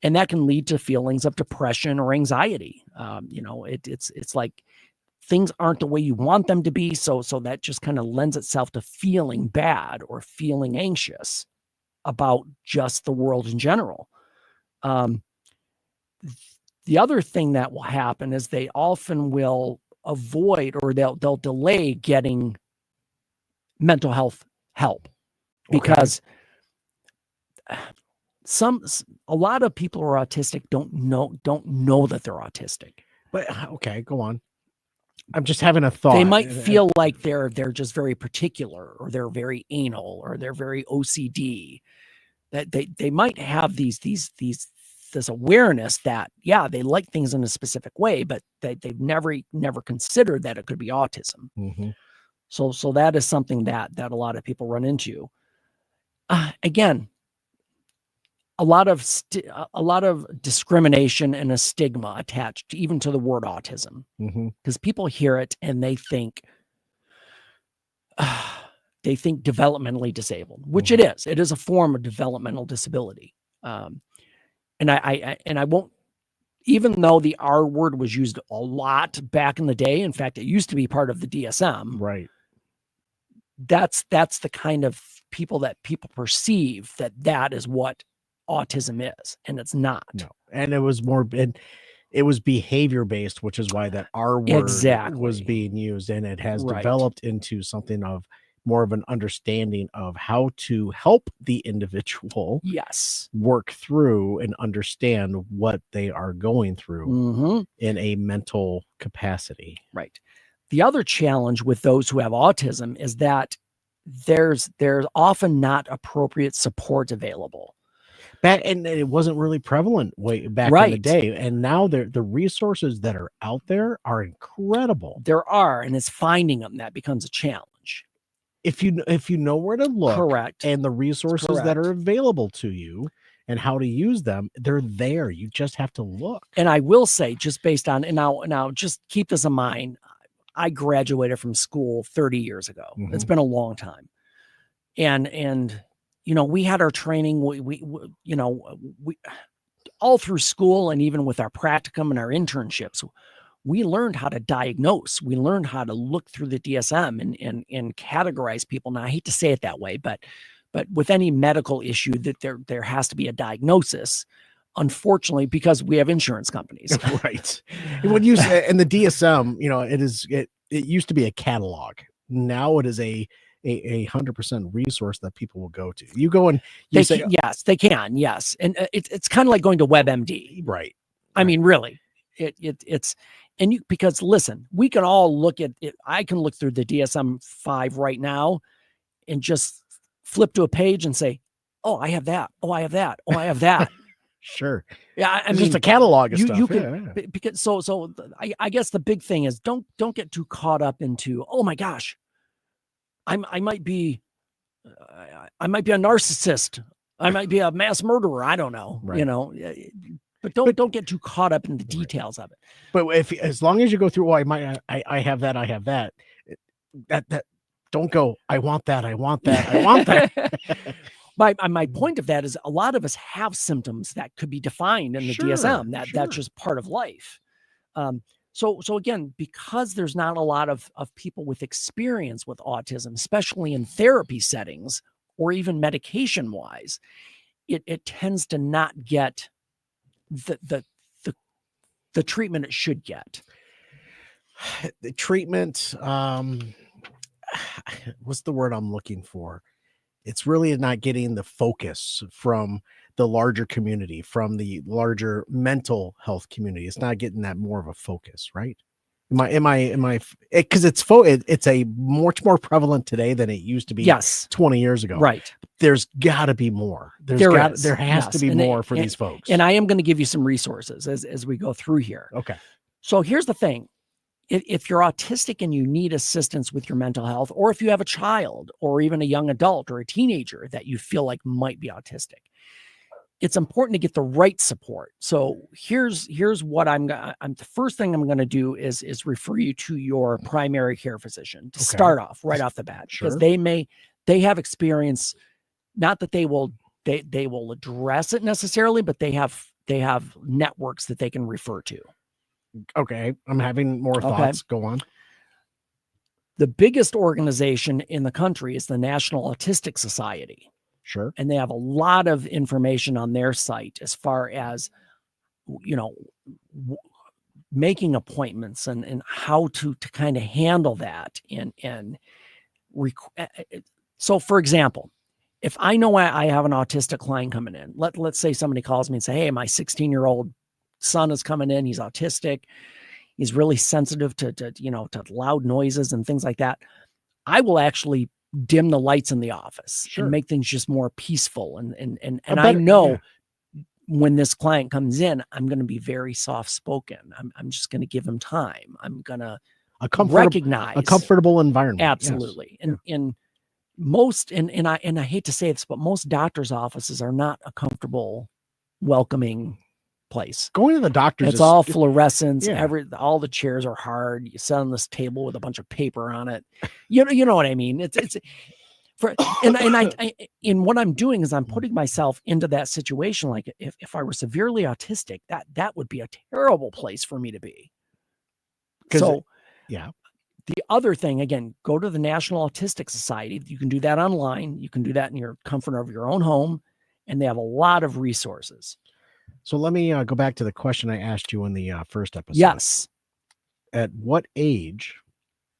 that can lead to feelings of depression or anxiety. It's like things aren't the way you want them to be. So that just kind of lends itself to feeling bad or feeling anxious about just the world in general. The other thing that will happen is they often will avoid or they'll delay getting mental health help because a lot of people who are autistic don't know that they're autistic. But okay, go on. I'm just having a thought. They might feel like they're just very particular, or they're very anal, or they're very OCD. That they might have this awareness that, yeah, they like things in a specific way, but they've never considered that it could be autism. Mm-hmm. So that is something that a lot of people run into. Again, a lot of discrimination and a stigma attached even to the word autism, because people hear it and they think developmentally disabled, which it is. It is a form of developmental disability. And I won't, even though the R word was used a lot back in the day. In fact, it used to be part of the DSM. Right. That's the kind of people that people perceive that is what autism is, and it's not. No. And it was it was behavior based, which is why that R word was being used, and it has developed into something of more of an understanding of how to help the individual work through and understand what they are going through in a mental capacity. Right. The other challenge with those who have autism is that there's often not appropriate support available. And it wasn't really prevalent way back in the day. And now the resources that are out there are incredible. There are, and it's finding them that becomes a challenge. If you know where to look, correct, and the resources that are available to you and how to use them, they're there. You just have to look. And I will say, just based on, and now just keep this in mind, I graduated from school 30 years ago. It's been a long time. And you know, we had our training, we all through school, and even with our practicum and our internships, we learned how to diagnose. We learned how to look through the DSM and categorize people. Now, I hate to say it that way, but with any medical issue, that there has to be a diagnosis. Unfortunately, because we have insurance companies. Right. When you say, and the DSM, you know, it used to be a catalog. Now it is a 100% resource that people will go to. You go and you say, yes, they can. Yes. And it's kind of like going to WebMD. Right. I mean, really, it's, and because listen, we can all look at it. I can look through the DSM-5 right now and just flip to a page and say, oh, I have that. Oh, I have that. Oh, I have that. Sure. Yeah. I mean, just a catalog of stuff. You can, because so I guess the big thing is don't get too caught up into, oh my gosh, I might be a narcissist. I might be a mass murderer. I don't know, you know, but don't get too caught up in the details of it. But as long as you go through, I have that, that don't go, I want that. I want that. My point of that is a lot of us have symptoms that could be defined in the DSM. That's just part of life. So again, because there's not a lot of people with experience with autism, especially in therapy settings or even medication wise, it tends to not get the treatment it should get. The treatment, what's the word I'm looking for? It's really not getting the focus from the larger community, from the larger mental health community. It's not getting that more of a focus, right? Am I? Because it's a much more prevalent today than it used to be. 20 years ago. Right. There's got to be more. There has to be more for these folks. And I am going to give you some resources as we go through here. Okay. So here's the thing. If you're autistic and you need assistance with your mental health, or if you have a child or even a young adult or a teenager that you feel like might be autistic, it's important to get the right support. So here's what the first thing I'm going to do is refer you to your primary care physician to start off right off the bat, because they have experience, not that they will address it necessarily, but they have networks that they can refer to. Okay. I'm having more thoughts. Go on. The biggest organization in the country is the National Autistic Society. Sure. And they have a lot of information on their site as far as, you know, making appointments and how to kind of handle that. So for example, if I know I have an autistic client coming in, let's say somebody calls me and say, hey, my 16-year-old son is coming in. He's autistic. He's really sensitive to loud noises and things like that. I will actually dim the lights in the office and make things just more peaceful. And I know when this client comes in, I'm going to be very soft spoken. I'm just going to give him time. I'm going to recognize a comfortable environment. Absolutely. Yes. And most, and I hate to say this, but most doctors' offices are not a comfortable, welcoming place. Going to the doctor's, it's all fluorescence. All the chairs are hard. You sit on this table with a bunch of paper on it. You know what I mean? It's for, and what I'm doing is I'm putting myself into that situation. Like if I were severely autistic, that would be a terrible place for me to be. So the other thing, again, go to the National Autistic Society. You can do that online. You can do that in your comfort of your own home, and they have a lot of resources. So let me go back to the question I asked you in the first episode. Yes. At what age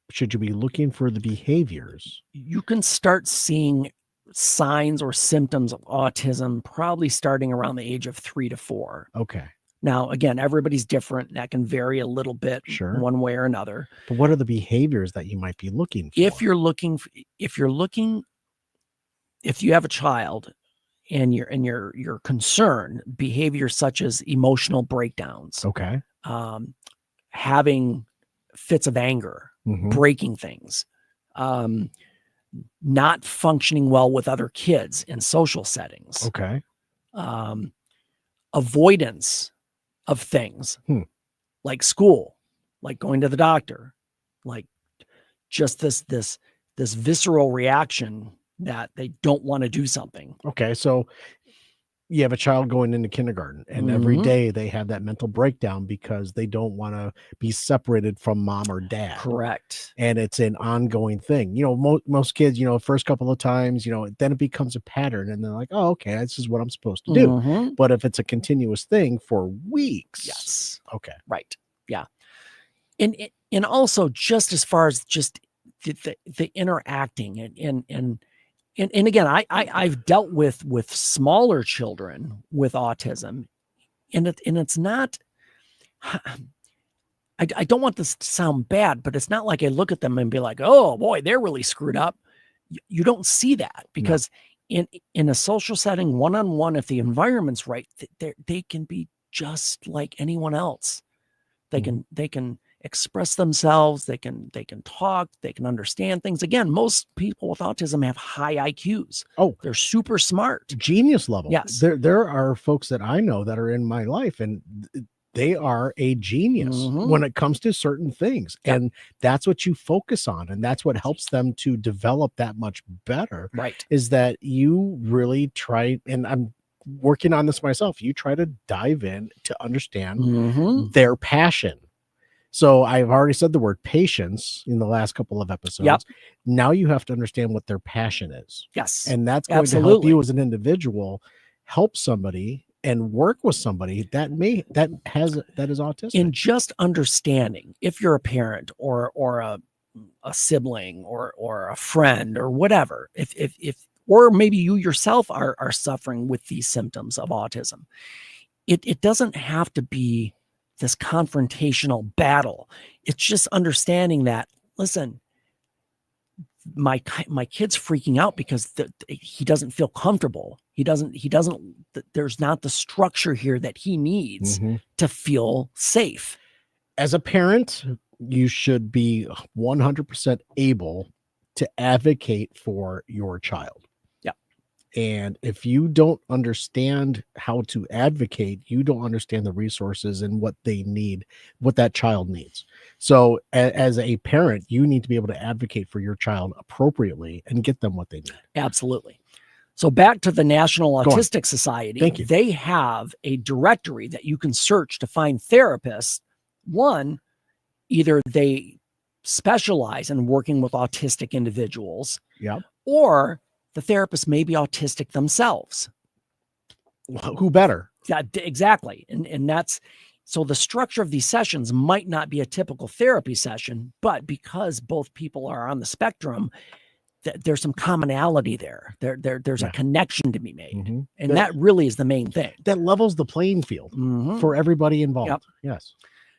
should you be looking for the behaviors? You can start seeing signs or symptoms of autism probably starting around the age of 3 to 4. Okay. Now, again, everybody's different. That can vary a little bit one way or another. But what are the behaviors that you might be looking for? If you have a child and you're concerned, behaviors such as emotional breakdowns, okay, having fits of anger, breaking things, not functioning well with other kids in social settings, okay, avoidance of things like school, like going to the doctor, like just this visceral reaction that they don't want to do something. Okay, so you have a child going into kindergarten and every day they have that mental breakdown because they don't want to be separated from mom or dad. Correct. And it's an ongoing thing. You know, most kids, first couple of times, then it becomes a pattern and they're like, oh, okay, this is what I'm supposed to do. But if it's a continuous thing for weeks. Yes. Okay. Right. Yeah. And also just as far as just the interacting and again, I've dealt with smaller children with autism, and it's not. I don't want this to sound bad, but it's not like I look at them and be like, "Oh boy, they're really screwed up." You don't see that because in a social setting, one-on-one, if the environment's right, they can be just like anyone else. They can express themselves. They can talk. They can understand things. Again, most people with autism have high IQs. Oh, they're super smart, genius level. Yes, there are folks that I know that are in my life, and they are a genius when it comes to certain things, and that's what you focus on, and that's what helps them to develop that much better. Right? Is that you really try, and I'm working on this myself. You try to dive in to understand their passion. So I've already said the word patience in the last couple of episodes. Yep. Now you have to understand what their passion is. Yes. And that's going to help you as an individual help somebody and work with somebody that is autistic. In just understanding, if you're a parent or a sibling or a friend or whatever, if or maybe you yourself are suffering with these symptoms of autism, it doesn't have to be this confrontational battle. It's just understanding that, listen, my kid's freaking out because he doesn't feel comfortable. He doesn't, there's not the structure here that he needs to feel safe. As a parent, you should be 100% able to advocate for your child. And if you don't understand how to advocate, you don't understand the resources and what they need, what that child needs. So as a parent, you need to be able to advocate for your child appropriately and get them what they need. Absolutely. So back to the National Autistic Society. Thank you. They have a directory that you can search to find therapists. One, either they specialize in working with autistic individuals, or the therapist may be autistic themselves. Who better? Yeah, exactly. And that's, so the structure of these sessions might not be a typical therapy session, but because both people are on the spectrum, there's some commonality there. There's a connection to be made. And that really is the main thing. That levels the playing field for everybody involved. Yep. Yes.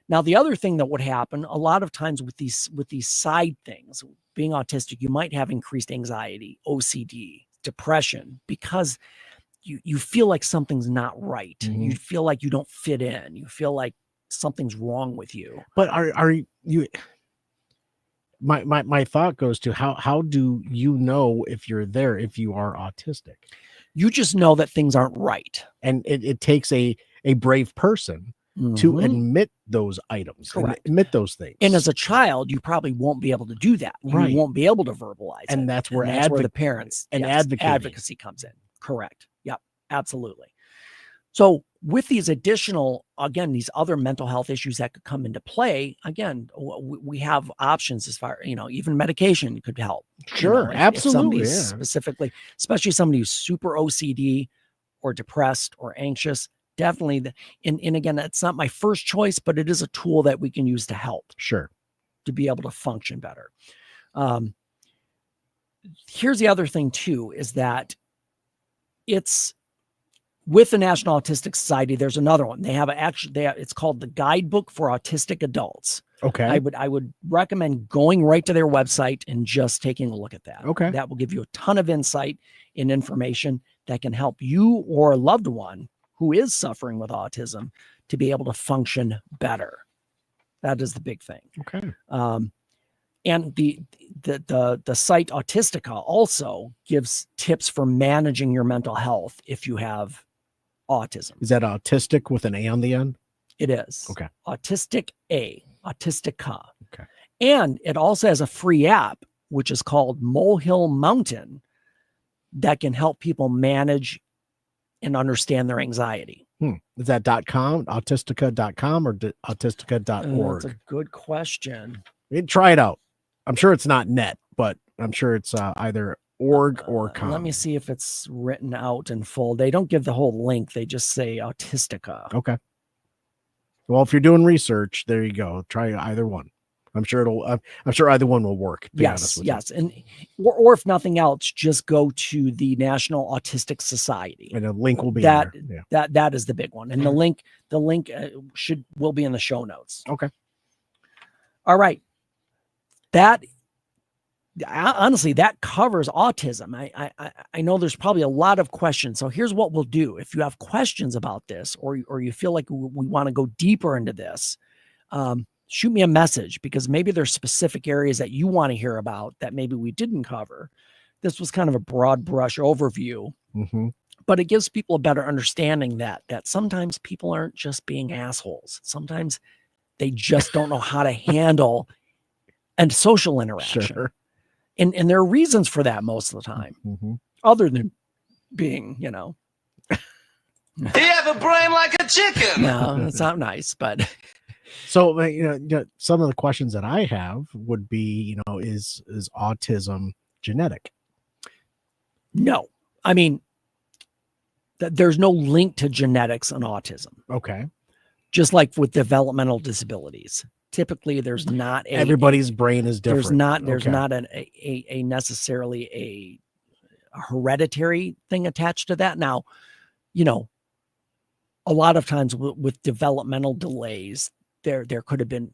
Now, the other thing that would happen a lot of times with these side things, being autistic, you might have increased anxiety, OCD, depression, because you feel like something's not right. You feel like you don't fit in. You feel like something's wrong with you. But are you? My thought goes to how do you know if you're there if you are autistic? You just know that things aren't right, and it takes a brave person to admit those items, correct, admit those things. And as a child, you probably won't be able to do that. You won't be able to verbalize it. And that's where the parents and advocacy comes in. Correct. Yep. Absolutely. So with these additional, again, these other mental health issues that could come into play, again, we have options as far, even medication could help. Sure. Absolutely. Specifically, especially somebody who's super OCD or depressed or anxious. Definitely. And again, it's not my first choice, but it is a tool that we can use to help. Sure. To be able to function better. Here's the other thing too, is that it's with the National Autistic Society. There's another one. They have it's called the Guidebook for Autistic Adults. Okay. I would recommend going right to their website and just taking a look at that. Okay. That will give you a ton of insight and information that can help you or a loved one who is suffering with autism to be able to function better. That is the big thing. Okay. And the site Autistica also gives tips for managing your mental health if you have autism. Is that autistic with an A on the end? It is. Okay. Autistic A, Autistica. Okay. And it also has a free app, which is called Molehill Mountain, that can help people manage and understand their anxiety. Is that .com, autistica.com or autistica.org? That's a good question. Try it out. I'm sure it's not net, but I'm sure it's either org or com. Let me see if it's written out in full. They don't give the whole link. They just say Autistica. Okay. Well, if you're doing research, there you go. Try either one. I'm sure I'm sure either one will work. Yes. And or if nothing else, just go to the National Autistic Society. And a link will be there. Yeah. That is the big one. And the link will be in the show notes. Okay. All right. That honestly, that covers autism. I know there's probably a lot of questions. So here's what we'll do. If you have questions about this, or you feel like we want to go deeper into this, shoot me a message, because maybe there's specific areas that you want to hear about that maybe we didn't cover. This was kind of a broad brush overview, but it gives people a better understanding that sometimes people aren't just being assholes. Sometimes they just don't know how to handle and social interaction. Sure. And there are reasons for that most of the time, other than being, He have a brain like a chicken. No, that's not nice, but so some of the questions that I have would be, is autism genetic? No, I mean, there's no link to genetics and autism. Okay. Just like with developmental disabilities. Typically, there's not everybody's brain is different. There's not a necessarily a hereditary thing attached to that. Now, a lot of times with developmental delays, there could have been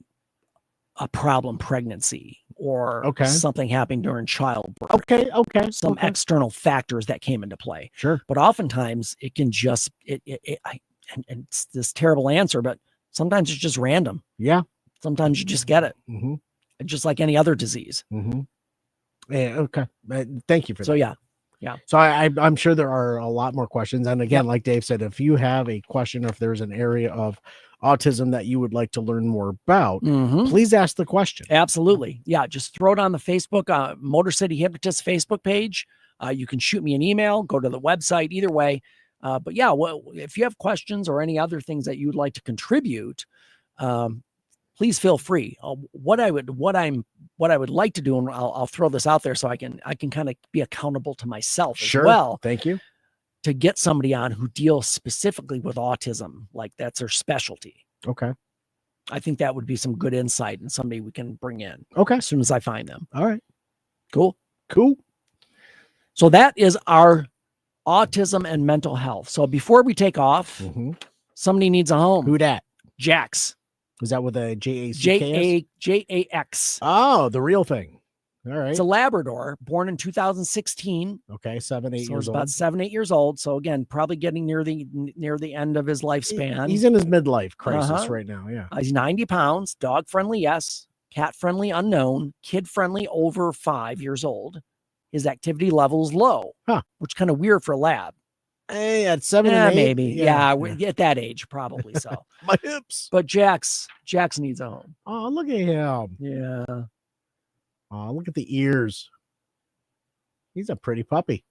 a problem pregnancy or something happening during childbirth. Okay. Some external factors that came into play. Sure. But oftentimes it can just and it's this terrible answer, but sometimes it's just random. Yeah. Sometimes you just get it, just like any other disease. Yeah, okay. Thank you for that. So yeah. So I'm sure there are a lot more questions. And again, like Dave said, if you have a question or if there's an area of autism that you would like to learn more about, please ask the question. Absolutely. Yeah. Just throw it on the Facebook, Motor City Hypnotist Facebook page. You can shoot me an email, go to the website, either way. But yeah, if you have questions or any other things that you'd like to contribute, please feel free. What I would like to do, and I'll throw this out there so I can kind of be accountable to myself as well. Thank you. To get somebody on who deals specifically with autism, like that's their specialty. Okay. I think that would be some good insight and somebody we can bring in. Okay. As soon as I find them. All right. Cool. So that is our autism and mental health. So before we take off, somebody needs a home. Who dat? Jax. Was that with a Jax? Jax. Oh, the real thing. All right. It's a Labrador, born in 2016. Okay, 7, 8 So years he's old. about 7, 8 years old. So again, probably getting near the end of his lifespan. He's in his midlife crisis right now. Yeah. He's 90 pounds, dog friendly, yes. Cat friendly, unknown. Kid friendly, over 5 years old. His activity level is low, which kind of weird for a lab. Hey, at 7 and 8, maybe. Yeah, at that age, probably so. My hips. But Jax needs a home. Oh, look at him. Yeah. Oh, look at the ears. He's a pretty puppy.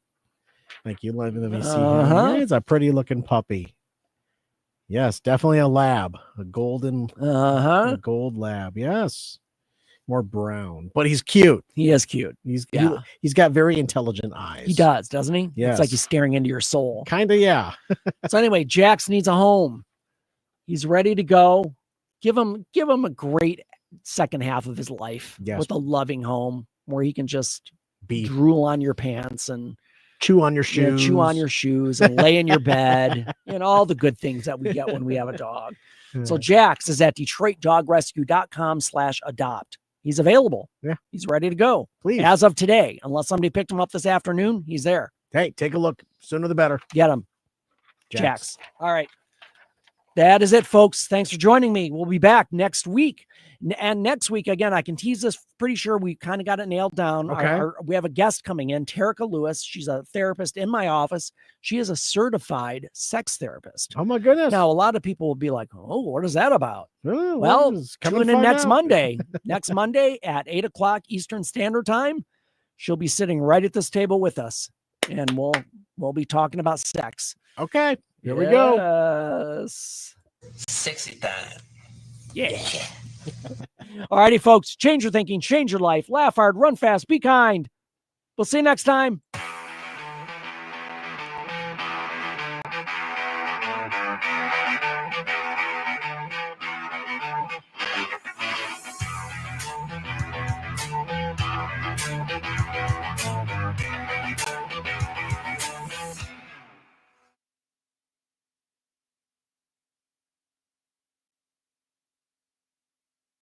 Thank you. Let me see him. He's a pretty looking puppy. Yes, definitely a lab. A golden a gold lab. Yes. More brown. But he's cute. He is cute. He's got very intelligent eyes. He does, doesn't he? Yes. It's like he's staring into your soul. Kind of, yeah. So anyway, Jax needs a home. He's ready to go. Give him a great second half of his life with a loving home where he can just drool on your pants and chew on your shoes, chew on your shoes and lay in your bed and all the good things that we get when we have a dog. So Jax is at DetroitDogRescue.com/adopt. He's available. Yeah. He's ready to go. Please. As of today, unless somebody picked him up this afternoon, he's there. Hey, take a look. Sooner the better. Get him. Jax. All right. That is it, folks. Thanks for joining me. We'll be back next week. And next week, again, I can tease this. Pretty sure we kind of got it nailed down. Okay. We have a guest coming in, Terica Lewis. She's a therapist in my office. She is a certified sex therapist. Oh, my goodness. Now, a lot of people will be like, oh, what is that about? Oh, well, tune in next out. Monday. Next Monday at 8 o'clock Eastern Standard Time. She'll be sitting right at this table with us, and we'll be talking about sex. Okay. Here we go. Yes. Sexy time. Yeah. All righty, folks. Change your thinking, change your life. Laugh hard, run fast, be kind. We'll see you next time.